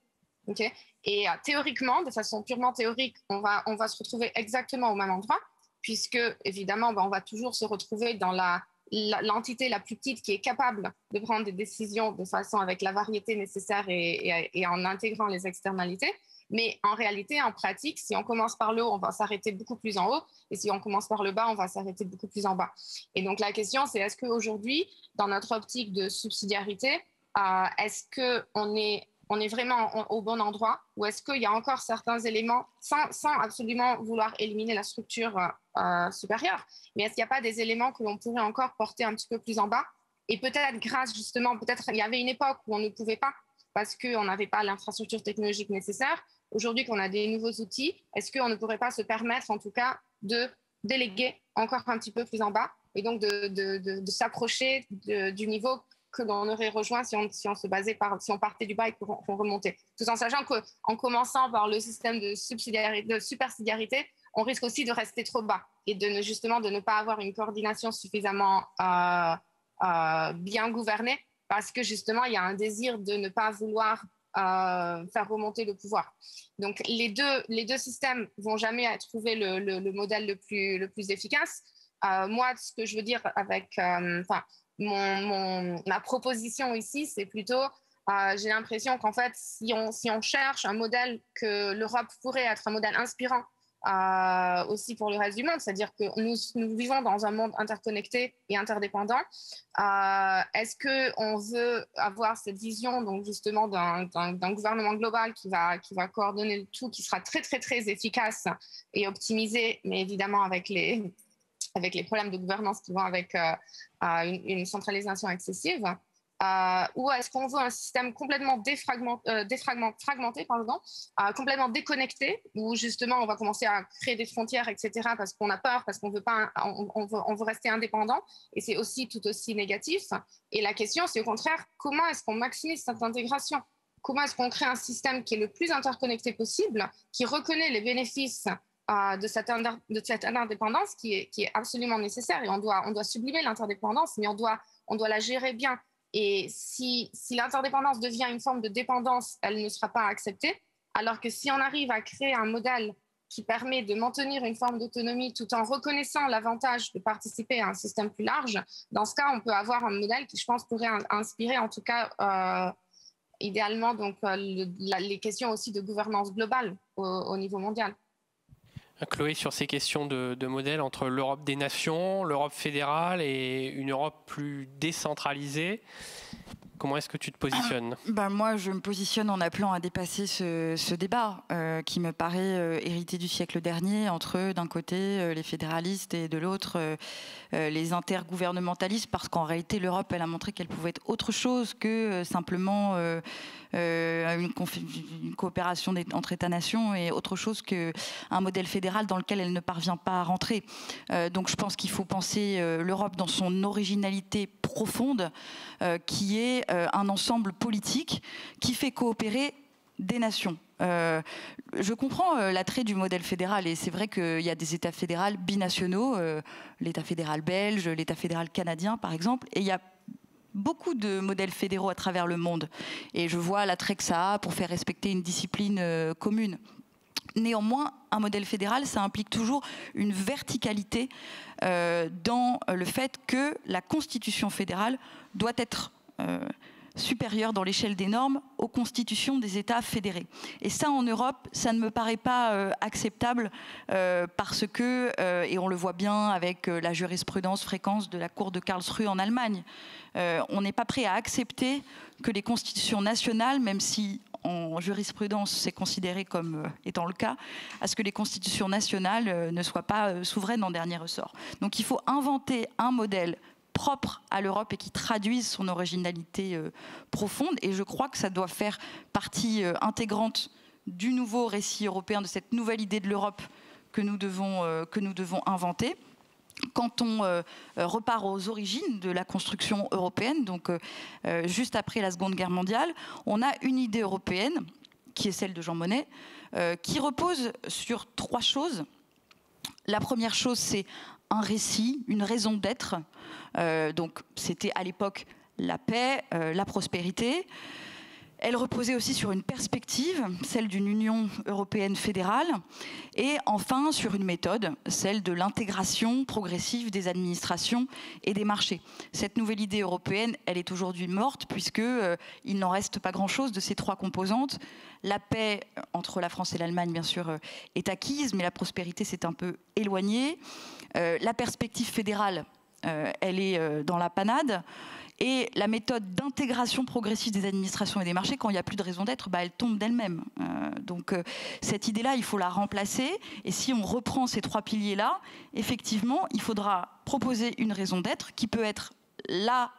Okay, et théoriquement, de façon purement théorique, on va se retrouver exactement au même endroit, puisque évidemment on va toujours se retrouver dans l'entité la plus petite qui est capable de prendre des décisions de façon avec la variété nécessaire et en intégrant les externalités. Mais en réalité, en pratique, si on commence par le haut, on va s'arrêter beaucoup plus en haut. Et si on commence par le bas, on va s'arrêter beaucoup plus en bas. Et donc la question, c'est est-ce qu'aujourd'hui, dans notre optique de subsidiarité, est-ce qu'on est vraiment au bon endroit, ou est-ce qu'il y a encore certains éléments, sans absolument vouloir éliminer la structure supérieure, mais est-ce qu'il n'y a pas des éléments que l'on pourrait encore porter un petit peu plus en bas? Et peut-être peut-être il y avait une époque où on ne pouvait pas, parce qu'on n'avait pas l'infrastructure technologique nécessaire. Aujourd'hui qu'on a des nouveaux outils, est-ce qu'on ne pourrait pas se permettre en tout cas de déléguer encore un petit peu plus en bas, et donc de s'approcher du niveau que l'on aurait rejoint si on partait du bas et qu'on remontait. Tout en sachant qu'en commençant par le système de supersidiarité, on risque aussi de rester trop bas et de ne pas avoir une coordination suffisamment bien gouvernée, parce que justement, il y a un désir de ne pas vouloir faire remonter le pouvoir. Donc, les deux systèmes ne vont jamais trouver le modèle le plus efficace. Moi, ce que je veux dire avec... ma proposition ici, c'est plutôt, j'ai l'impression qu'en fait, si on cherche un modèle que l'Europe pourrait être un modèle inspirant aussi pour le reste du monde, c'est-à-dire que nous vivons dans un monde interconnecté et interdépendant, est-ce qu'on veut avoir cette vision, donc justement d'un gouvernement global qui va coordonner le tout, qui sera très, très, très efficace et optimisé, mais évidemment avec les problèmes de gouvernance qui vont avec une centralisation excessive, ou est-ce qu'on veut un système complètement fragmenté, complètement déconnecté, où justement on va commencer à créer des frontières, etc., parce qu'on a peur, parce qu'on veut pas, on veut rester indépendant, et c'est tout aussi négatif. Et la question, c'est au contraire, comment est-ce qu'on maximise cette intégration? Comment est-ce qu'on crée un système qui est le plus interconnecté possible, qui reconnaît les bénéfices de cette interdépendance qui est absolument nécessaire, et on doit sublimer l'interdépendance, mais on doit la gérer bien. Et si l'interdépendance devient une forme de dépendance, elle ne sera pas acceptée, alors que si on arrive à créer un modèle qui permet de maintenir une forme d'autonomie tout en reconnaissant l'avantage de participer à un système plus large, dans ce cas, on peut avoir un modèle qui, je pense, pourrait inspirer en tout cas idéalement donc, les questions aussi de gouvernance globale au niveau mondial. Chloé, sur ces questions de modèle entre l'Europe des nations, l'Europe fédérale et une Europe plus décentralisée, comment est-ce que tu te positionnes ? Moi, je me positionne en appelant à dépasser ce débat qui me paraît hérité du siècle dernier entre, d'un côté, les fédéralistes et de l'autre, les intergouvernementalistes, parce qu'en réalité, l'Europe, elle a montré qu'elle pouvait être autre chose que simplement une coopération entre États-nations et autre chose qu'un modèle fédéral dans lequel elle ne parvient pas à rentrer. Donc je pense qu'il faut penser l'Europe dans son originalité profonde, qui est un ensemble politique qui fait coopérer des nations. Je comprends l'attrait du modèle fédéral, et c'est vrai qu'il y a des États fédéraux binationaux, l'État fédéral belge, l'État fédéral canadien par exemple, et il y a beaucoup de modèles fédéraux à travers le monde, et je vois l'attrait que ça a pour faire respecter une discipline commune. Néanmoins, un modèle fédéral, ça implique toujours une verticalité dans le fait que la constitution fédérale doit être supérieure dans l'échelle des normes aux constitutions des États fédérés. Et ça, en Europe, ça ne me paraît pas acceptable parce que, et on le voit bien avec la jurisprudence fréquente de la Cour de Karlsruhe en Allemagne, on n'est pas prêt à accepter que les constitutions nationales, même si en jurisprudence c'est considéré comme étant le cas, à ce que les constitutions nationales ne soient pas souveraines en dernier ressort. Donc il faut inventer un modèle propre à l'Europe et qui traduise son originalité profonde, et je crois que ça doit faire partie intégrante du nouveau récit européen, de cette nouvelle idée de l'Europe que nous devons inventer. Quand on repart aux origines de la construction européenne, donc juste après la Seconde Guerre mondiale, on a une idée européenne, qui est celle de Jean Monnet, qui repose sur trois choses. La première chose, c'est un récit, une raison d'être. Donc c'était à l'époque la paix, la prospérité. Elle reposait aussi sur une perspective, celle d'une Union européenne fédérale, et enfin sur une méthode, celle de l'intégration progressive des administrations et des marchés. Cette nouvelle idée européenne, elle est aujourd'hui morte, puisqu'il n'en reste pas grand-chose de ces trois composantes. La paix entre la France et l'Allemagne, bien sûr, est acquise, mais la prospérité s'est un peu éloignée. La perspective fédérale, elle est dans la panade. Et la méthode d'intégration progressive des administrations et des marchés, quand il n'y a plus de raison d'être, elle tombe d'elle-même. Donc cette idée-là, il faut la remplacer. Et si on reprend ces trois piliers-là, effectivement, il faudra proposer une raison d'être qui peut être la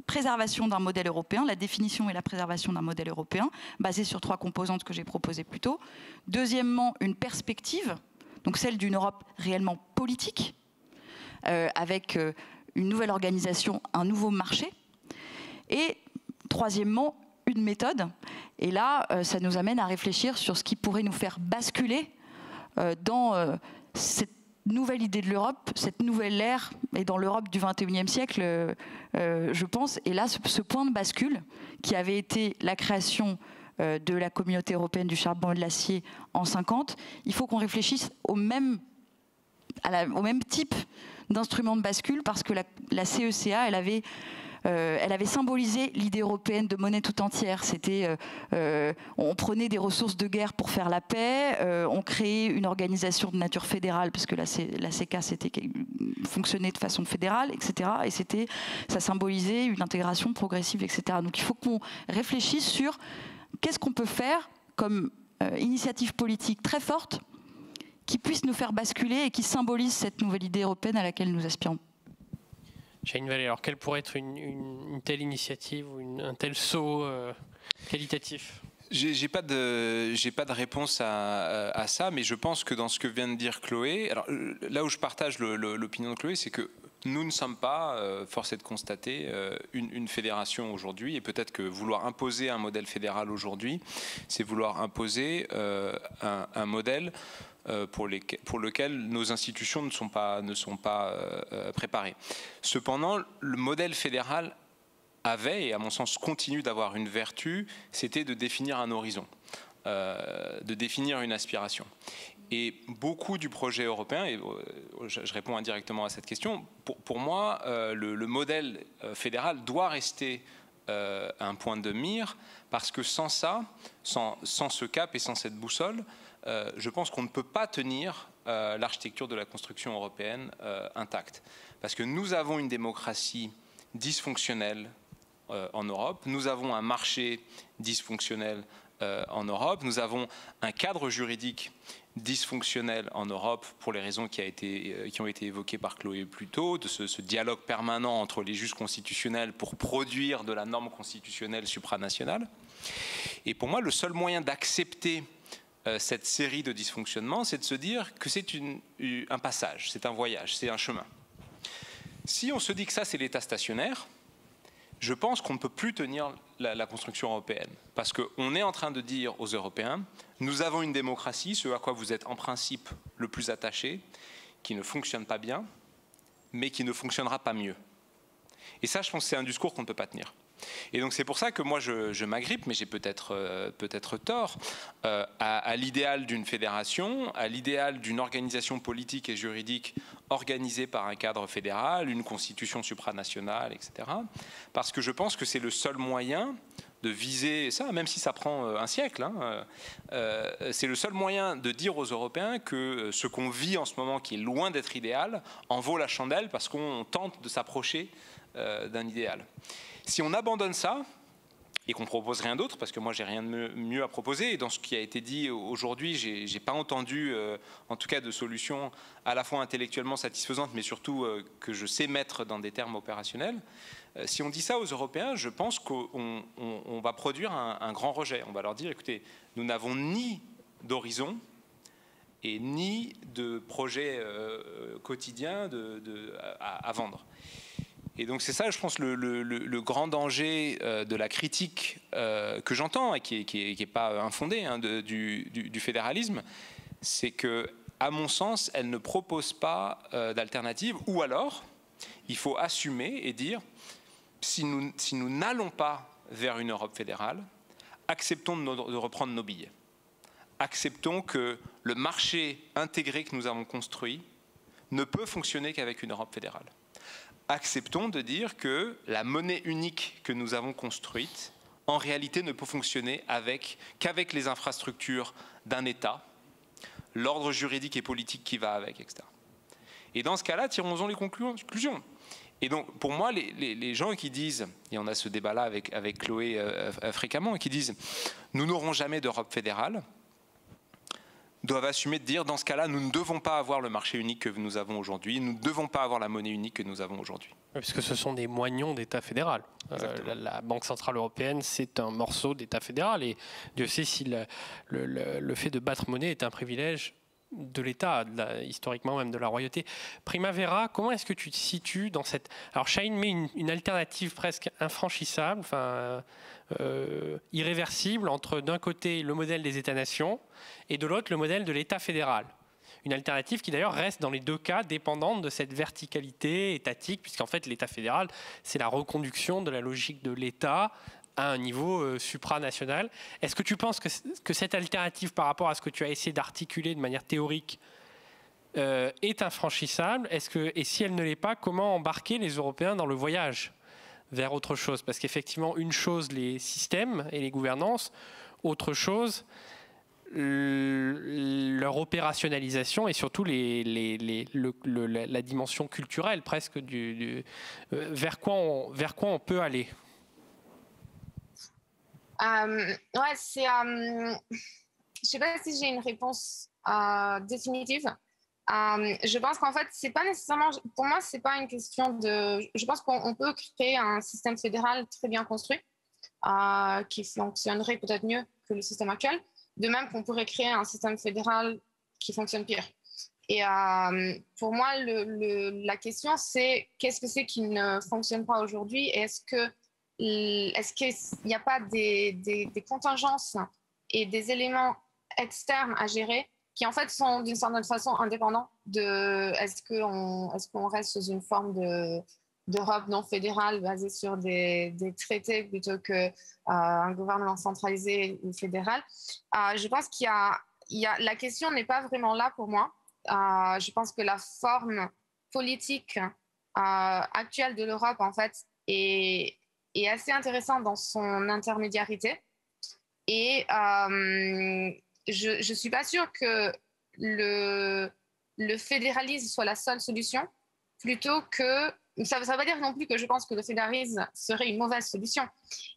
préservation d'un modèle européen, la définition et la préservation d'un modèle européen, basé sur trois composantes que j'ai proposées plus tôt. Deuxièmement, une perspective, donc celle d'une Europe réellement politique, avec une nouvelle organisation, un nouveau marché. Et troisièmement, une méthode. Et là, ça nous amène à réfléchir sur ce qui pourrait nous faire basculer dans cette nouvelle idée de l'Europe, cette nouvelle ère, et dans l'Europe du XXIe siècle, je pense. Et là, ce point de bascule, qui avait été la création de la communauté européenne du charbon et de l'acier en 1950, il faut qu'on réfléchisse au même type d'instrument de bascule, parce que la CECA, elle avait symbolisé l'idée européenne de monnaie tout entière. C'était, on prenait des ressources de guerre pour faire la paix, on créait une organisation de nature fédérale, parce que la CECA fonctionnait de façon fédérale, etc. Et ça symbolisait une intégration progressive, etc. Donc il faut qu'on réfléchisse sur qu'est-ce qu'on peut faire comme initiative politique très forte qui puisse nous faire basculer et qui symbolise cette nouvelle idée européenne à laquelle nous aspirons. Shahin Vallée, alors quelle pourrait être une telle initiative ou un tel saut qualitatif ? J'ai pas de réponse à ça, mais je pense que dans ce que vient de dire Chloé, alors là où je partage l'opinion de Chloé, c'est que nous ne sommes pas, force est de constater, une fédération aujourd'hui, et peut-être que vouloir imposer un modèle fédéral aujourd'hui, c'est vouloir imposer un modèle pour lequel nos institutions ne sont pas préparées. Cependant, le modèle fédéral avait, et à mon sens continue d'avoir une vertu, c'était de définir un horizon, de définir une aspiration. Et beaucoup du projet européen, et je réponds indirectement à cette question, pour moi, le modèle fédéral doit rester un point de mire, parce que sans ça, sans ce cap et sans cette boussole, je pense qu'on ne peut pas tenir l'architecture de la construction européenne intacte. Parce que nous avons une démocratie dysfonctionnelle en Europe, nous avons un marché dysfonctionnel en Europe, nous avons un cadre juridique dysfonctionnel en Europe pour les raisons qui ont été évoquées par Chloé plus tôt, de ce dialogue permanent entre les juges constitutionnels pour produire de la norme constitutionnelle supranationale. Et pour moi, le seul moyen d'accepter cette série de dysfonctionnements, c'est de se dire que c'est un passage, c'est un voyage, c'est un chemin. Si on se dit que ça, c'est l'état stationnaire, je pense qu'on ne peut plus tenir la construction européenne. Parce qu'on est en train de dire aux Européens, nous avons une démocratie, ce à quoi vous êtes en principe le plus attachés, qui ne fonctionne pas bien, mais qui ne fonctionnera pas mieux. Et ça, je pense que c'est un discours qu'on ne peut pas tenir. Et donc c'est pour ça que moi je m'agrippe, mais j'ai peut-être tort, à l'idéal d'une fédération, à l'idéal d'une organisation politique et juridique organisée par un cadre fédéral, une constitution supranationale, etc. Parce que je pense que c'est le seul moyen de viser ça, même si ça prend un siècle. C'est le seul moyen de dire aux Européens que ce qu'on vit en ce moment, qui est loin d'être idéal, en vaut la chandelle parce qu'on tente de s'approcher d'un idéal. Si on abandonne ça et qu'on propose rien d'autre, parce que moi j'ai rien de mieux à proposer, et dans ce qui a été dit aujourd'hui, j'ai pas entendu, en tout cas, de solution à la fois intellectuellement satisfaisante, mais surtout que je sais mettre dans des termes opérationnels. Si on dit ça aux Européens, je pense qu'on va produire un grand rejet. On va leur dire, écoutez, nous n'avons ni d'horizon et ni de projet quotidien à vendre. Et donc c'est ça, je pense, le grand danger de la critique que j'entends et qui est pas infondée du fédéralisme, c'est que, à mon sens, elle ne propose pas d'alternative. Ou alors, il faut assumer et dire, si nous n'allons pas vers une Europe fédérale, acceptons de reprendre nos billets. Acceptons que le marché intégré que nous avons construit ne peut fonctionner qu'avec une Europe fédérale. Acceptons de dire que la monnaie unique que nous avons construite, en réalité, ne peut fonctionner qu'avec les infrastructures d'un État, l'ordre juridique et politique qui va avec, etc. Et dans ce cas-là, tirons-en les conclusions. Et donc, pour moi, les gens qui disent, et on a ce débat-là avec Chloé fréquemment, qui disent « nous n'aurons jamais d'Europe fédérale », doivent assumer de dire, dans ce cas-là, nous ne devons pas avoir le marché unique que nous avons aujourd'hui, nous ne devons pas avoir la monnaie unique que nous avons aujourd'hui. Puisque ce sont des moignons d'État fédéral. La Banque Centrale Européenne, c'est un morceau d'État fédéral, et Dieu sait si le fait de battre monnaie est un privilège de l'État, historiquement même de la royauté. Primavera, comment est-ce que tu te situes dans cette... Alors Chahine met une alternative presque infranchissable, irréversible, entre d'un côté le modèle des États-nations et de l'autre le modèle de l'État fédéral. Une alternative qui d'ailleurs reste dans les deux cas dépendante de cette verticalité étatique, puisqu'en fait l'État fédéral, c'est la reconduction de la logique de l'État à un niveau supranational. Est-ce que tu penses que cette alternative par rapport à ce que tu as essayé d'articuler de manière théorique est infranchissable? Et si elle ne l'est pas, comment embarquer les Européens dans le voyage vers autre chose? Parce qu'effectivement, une chose, les systèmes et les gouvernances, autre chose, leur opérationnalisation et surtout la dimension culturelle presque vers quoi on peut aller. Ouais, c'est. Je sais pas si j'ai une réponse définitive. Je pense qu'en fait, c'est pas nécessairement. Pour moi, c'est pas une question de. Je pense qu'on peut créer un système fédéral très bien construit qui fonctionnerait peut-être mieux que le système actuel. De même qu'on pourrait créer un système fédéral qui fonctionne pire. Et pour moi, la question, c'est qu'est-ce que c'est qui ne fonctionne pas aujourd'hui? Est-ce qu'il n'y a pas des contingences et des éléments externes à gérer qui en fait sont d'une certaine façon indépendants de est-ce qu'on reste sous une forme d'Europe non fédérale basée sur des traités plutôt qu'un gouvernement centralisé ou fédéral. Je pense la question n'est pas vraiment là pour moi. Je pense que la forme politique actuelle de l'Europe en fait est assez intéressant dans son intermédiarité. Et je suis pas sûre que le fédéralisme soit la seule solution, plutôt que... Ça ne veut pas dire non plus que je pense que le fédéralisme serait une mauvaise solution,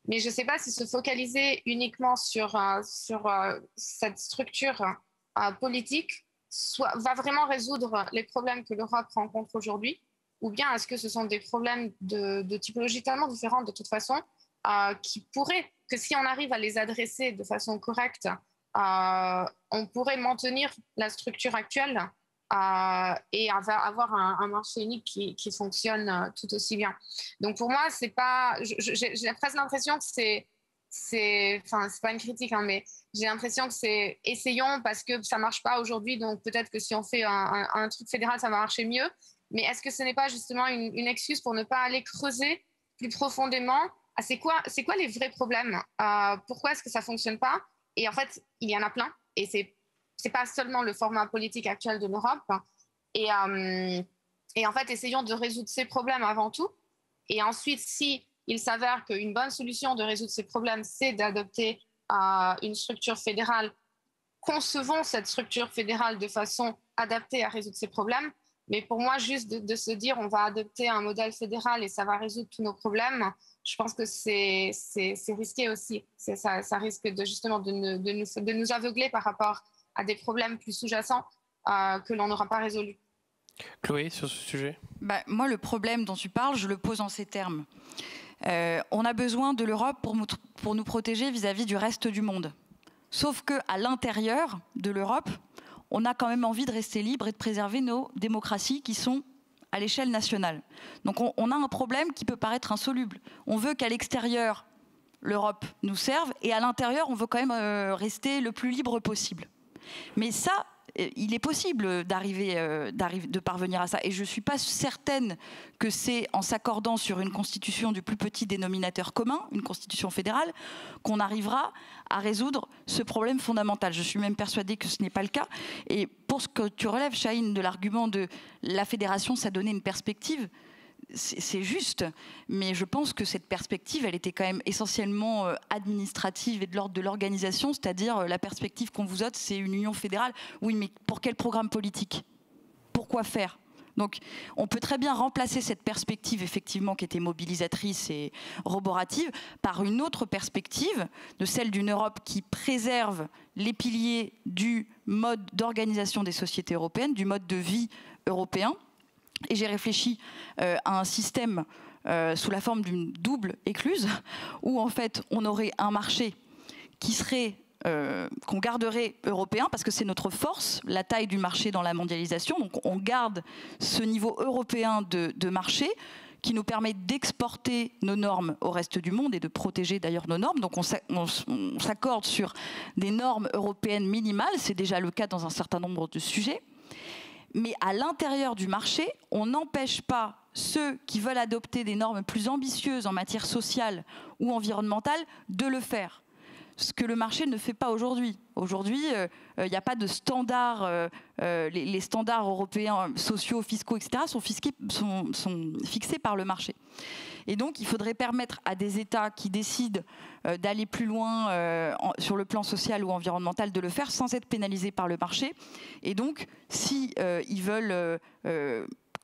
mais je ne sais pas si se focaliser uniquement sur cette structure politique va vraiment résoudre les problèmes que l'Europe rencontre aujourd'hui, ou bien est-ce que ce sont des problèmes de typologie tellement différentes de toute façon qui pourraient, que si on arrive à les adresser de façon correcte, on pourrait maintenir la structure actuelle et avoir un marché unique qui fonctionne tout aussi bien. Donc pour moi, c'est pas, j'ai presque l'impression que c'est pas une critique, hein, mais j'ai l'impression que c'est essayons parce que ça marche pas aujourd'hui, donc peut-être que si on fait un truc fédéral, ça va marcher mieux. Mais est-ce que ce n'est pas justement une excuse pour ne pas aller creuser plus profondément c'est quoi les vrais problèmes, pourquoi est-ce que ça fonctionne pas? Et en fait, il y en a plein, et c'est pas seulement le format politique actuel de l'Europe. Et en fait, essayons de résoudre ces problèmes avant tout. Et ensuite, si il s'avère qu'une bonne solution de résoudre ces problèmes, c'est d'adopter une structure fédérale, concevons cette structure fédérale de façon adaptée à résoudre ces problèmes. Mais pour moi, juste de se dire on va adopter un modèle fédéral et ça va résoudre tous nos problèmes, je pense que c'est risqué aussi. Ça risque justement de nous aveugler par rapport à des problèmes plus sous-jacents que l'on n'aura pas résolus. Chloé, sur ce sujet? Moi, le problème dont tu parles, je le pose en ces termes. On a besoin de l'Europe pour nous protéger vis-à-vis du reste du monde. Sauf qu'à l'intérieur de l'Europe, on a quand même envie de rester libre et de préserver nos démocraties qui sont à l'échelle nationale. Donc on a un problème qui peut paraître insoluble. On veut qu'à l'extérieur, l'Europe nous serve, et à l'intérieur, on veut quand même rester le plus libre possible. Mais ça, il est possible de parvenir à ça. Et je ne suis pas certaine que c'est en s'accordant sur une constitution du plus petit dénominateur commun, une constitution fédérale, qu'on arrivera à résoudre ce problème fondamental. Je suis même persuadée que ce n'est pas le cas. Et pour ce que tu relèves, Chahine, de l'argument de la fédération, ça donnait une perspective, c'est juste, mais je pense que cette perspective, elle était quand même essentiellement administrative et de l'ordre de l'organisation, c'est-à-dire la perspective qu'on vous ôte, c'est une union fédérale. Oui, mais pour quel programme politique? Pourquoi faire? Donc, on peut très bien remplacer cette perspective, effectivement, qui était mobilisatrice et roborative, par une autre perspective, de celle d'une Europe qui préserve les piliers du mode d'organisation des sociétés européennes, du mode de vie européen. Et j'ai réfléchi à un système sous la forme d'une double écluse, où en fait on aurait un marché qui serait qu'on garderait européen, parce que c'est notre force, la taille du marché dans la mondialisation. Donc on garde ce niveau européen de marché qui nous permet d'exporter nos normes au reste du monde et de protéger d'ailleurs nos normes. Donc on s'accorde sur des normes européennes minimales, c'est déjà le cas dans un certain nombre de sujets. Mais à l'intérieur du marché, on n'empêche pas ceux qui veulent adopter des normes plus ambitieuses en matière sociale ou environnementale de le faire. Ce que le marché ne fait pas aujourd'hui. Aujourd'hui, il n'y a pas de standards. Les standards européens sociaux, fiscaux, etc. sont fixés par le marché. Et donc, il faudrait permettre à des États qui décident d'aller plus loin sur le plan social ou environnemental de le faire sans être pénalisés par le marché. Et donc, si ils veulent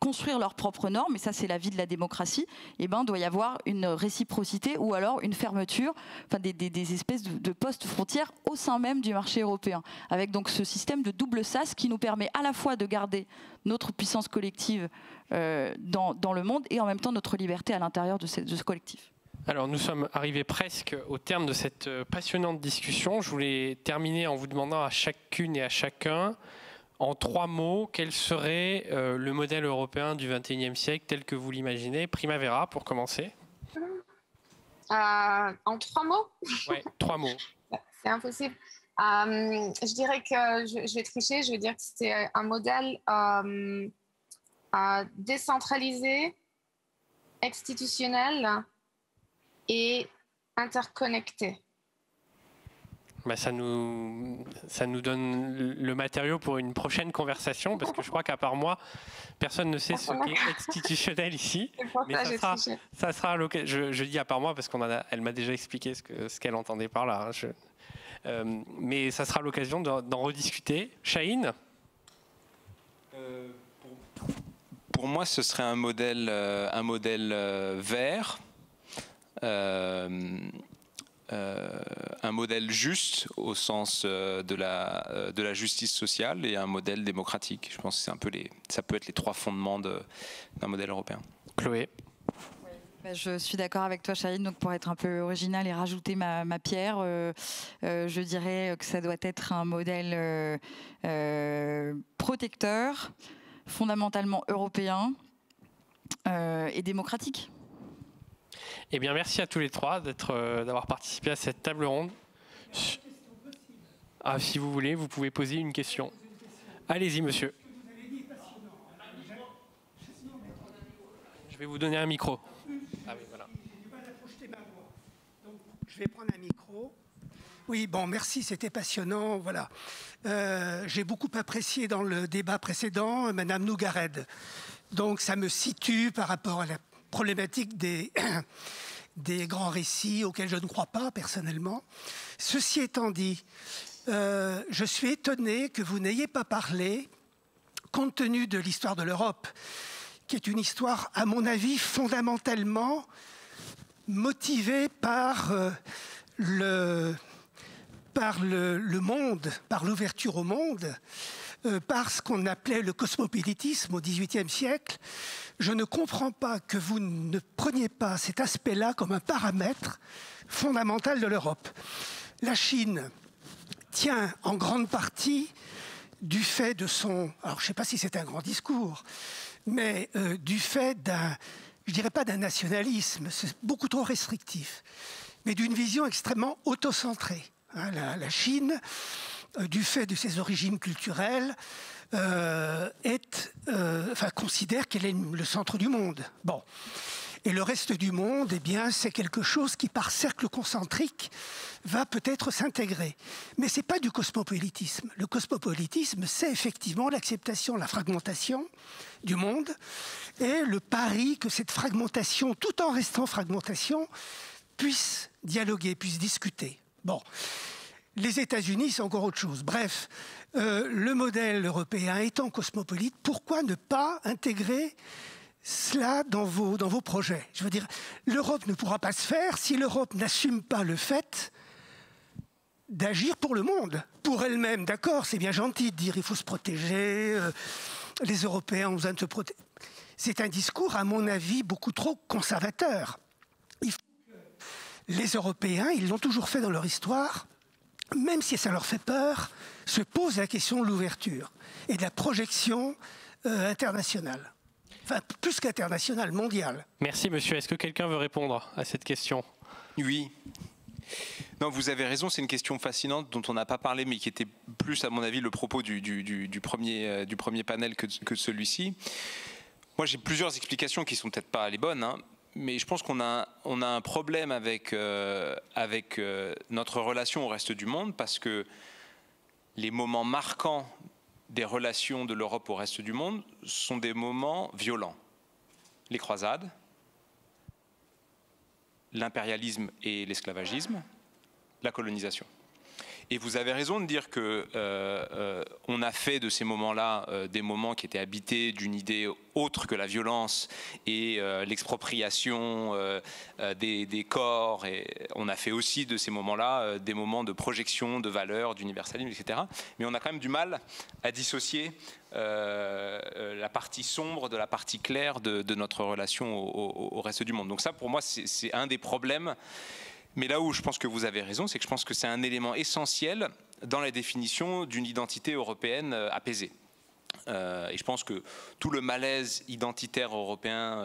construire leurs propres normes, et ça c'est la vie de la démocratie, eh ben, doit y avoir une réciprocité ou alors une fermeture, enfin des espèces de postes frontières au sein même du marché européen, avec donc ce système de double sas qui nous permet à la fois de garder notre puissance collective dans le monde et en même temps notre liberté à l'intérieur de ce collectif. Alors nous sommes arrivés presque au terme de cette passionnante discussion. Je voulais terminer en vous demandant à chacune et à chacun, en 3 mots, quel serait le modèle européen du XXIe siècle tel que vous l'imaginez? Primavera, pour commencer. En 3 mots? Oui, 3 mots. C'est impossible. Je dirais que je vais tricher, je vais dire que c'est un modèle décentralisé, institutionnel et interconnecté. Bah ça nous donne le matériau pour une prochaine conversation, parce que je crois qu'à part moi, personne ne sait ce qu'est institutionnel ici. Mais ça sera l'occasion. Je dis à part moi parce qu'elle m'a déjà expliqué ce qu'elle entendait par là. Mais ça sera l'occasion d'en rediscuter. Chahine ? Pour moi, ce serait un modèle vert, un modèle juste au sens de la justice sociale et un modèle démocratique. Je pense que ça peut être les trois fondements d'un modèle européen. Chloé ? Je suis d'accord avec toi, Chahine. Donc, pour être un peu original et rajouter ma pierre, je dirais que ça doit être un modèle protecteur, fondamentalement européen et démocratique. Eh bien, merci à tous les trois d'avoir participé à cette table ronde. Ah, si vous voulez, vous pouvez poser une question. Allez-y, monsieur. Je vais vous donner un micro. Ah oui, voilà. Je vais prendre un micro. Oui, bon, merci, c'était passionnant. Voilà. J'ai beaucoup apprécié dans le débat précédent Madame Nougared. Donc, ça me situe par rapport à la problématique des grands récits auxquels je ne crois pas personnellement. Ceci étant dit, je suis étonné que vous n'ayez pas parlé, compte tenu de l'histoire de l'Europe, qui est une histoire, à mon avis, fondamentalement motivée par le monde, par l'ouverture au monde, par ce qu'on appelait le cosmopolitisme au XVIIIe siècle. Je ne comprends pas que vous ne preniez pas cet aspect-là comme un paramètre fondamental de l'Europe. La Chine tient en grande partie du fait de son... Alors, je ne sais pas si c'est un grand discours, mais du fait d'un... Je ne dirais pas d'un nationalisme, c'est beaucoup trop restrictif, mais d'une vision extrêmement autocentrée. La Chine, du fait de ses origines culturelles, considère qu'elle est le centre du monde. Bon. Et le reste du monde, eh bien, c'est quelque chose qui, par cercle concentrique, va peut-être s'intégrer. Mais ce n'est pas du cosmopolitisme. Le cosmopolitisme, c'est effectivement l'acceptation, la fragmentation du monde et le pari que cette fragmentation, tout en restant fragmentation, puisse dialoguer, puisse discuter. Bon. Les États-Unis, c'est encore autre chose. Bref, le modèle européen étant cosmopolite, pourquoi ne pas intégrer cela dans vos projets? Je veux dire, l'Europe ne pourra pas se faire si l'Europe n'assume pas le fait d'agir pour le monde, pour elle-même. D'accord, c'est bien gentil de dire il faut se protéger, les Européens ont besoin de se protéger. C'est un discours, à mon avis, beaucoup trop conservateur. Il faut que les Européens, ils l'ont toujours fait dans leur histoire, même si ça leur fait peur, se posent la question de l'ouverture et de la projection internationale. Enfin, plus qu'internationale, mondiale. Merci, monsieur. Est-ce que quelqu'un veut répondre à cette question? Oui. Non, vous avez raison, c'est une question fascinante dont on n'a pas parlé, mais qui était plus, à mon avis, le propos du premier panel que celui-ci. Moi, j'ai plusieurs explications qui ne sont peut-être pas les bonnes, hein, mais je pense qu'on a un problème avec notre relation au reste du monde, parce que les moments marquants des relations de l'Europe au reste du monde sont des moments violents. Les croisades, l'impérialisme et l'esclavagisme, la colonisation. Et vous avez raison de dire que on a fait de ces moments-là des moments qui étaient habités d'une idée autre que la violence et l'expropriation des corps. Et on a fait aussi de ces moments-là des moments de projection de valeurs, d'universalisme, etc. Mais on a quand même du mal à dissocier la partie sombre de la partie claire de notre relation au reste du monde. Donc ça, pour moi, c'est un des problèmes. Mais là où je pense que vous avez raison, c'est que je pense que c'est un élément essentiel dans la définition d'une identité européenne apaisée. Et je pense que tout le malaise identitaire européen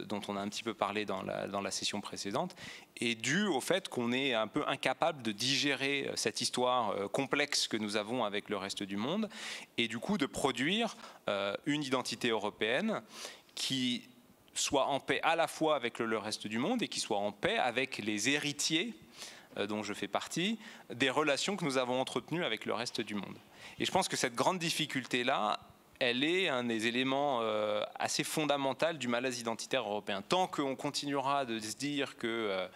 dont on a un petit peu parlé dans la session précédente est dû au fait qu'on est un peu incapable de digérer cette histoire complexe que nous avons avec le reste du monde et du coup de produire une identité européenne qui soit en paix à la fois avec le reste du monde et qui soit en paix avec les héritiers, dont je fais partie, des relations que nous avons entretenues avec le reste du monde. Et je pense que cette grande difficulté-là, elle est un des éléments assez fondamentaux du malaise identitaire européen. Tant qu'on continuera de se dire que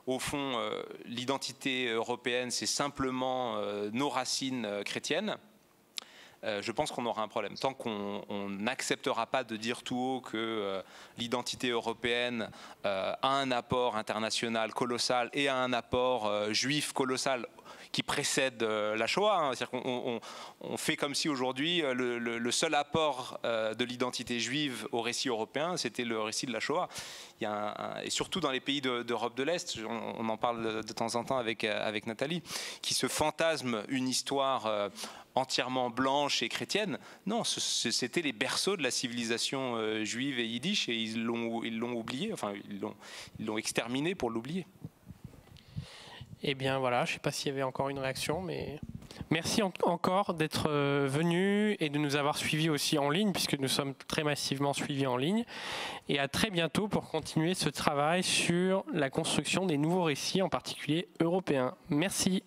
au fond, l'identité européenne, c'est simplement nos racines chrétiennes, je pense qu'on aura un problème. Tant qu'on n'acceptera pas de dire tout haut que l'identité européenne a un apport international colossal et a un apport juif colossal qui précède la Shoah. Hein. C'est-à-dire qu'on fait comme si aujourd'hui le seul apport de l'identité juive au récit européen, c'était le récit de la Shoah. Et surtout dans les pays d'Europe de l'Est, on en parle de temps en temps avec Nathalie, qui se fantasme une histoire entièrement blanche et chrétienne. Non, c'était les berceaux de la civilisation juive et yiddish, et ils l'ont oublié, enfin ils l'ont exterminé pour l'oublier. Eh bien voilà, je ne sais pas s'il y avait encore une réaction, mais merci encore d'être venu et de nous avoir suivis aussi en ligne, puisque nous sommes très massivement suivis en ligne. Et à très bientôt pour continuer ce travail sur la construction des nouveaux récits, en particulier européens. Merci.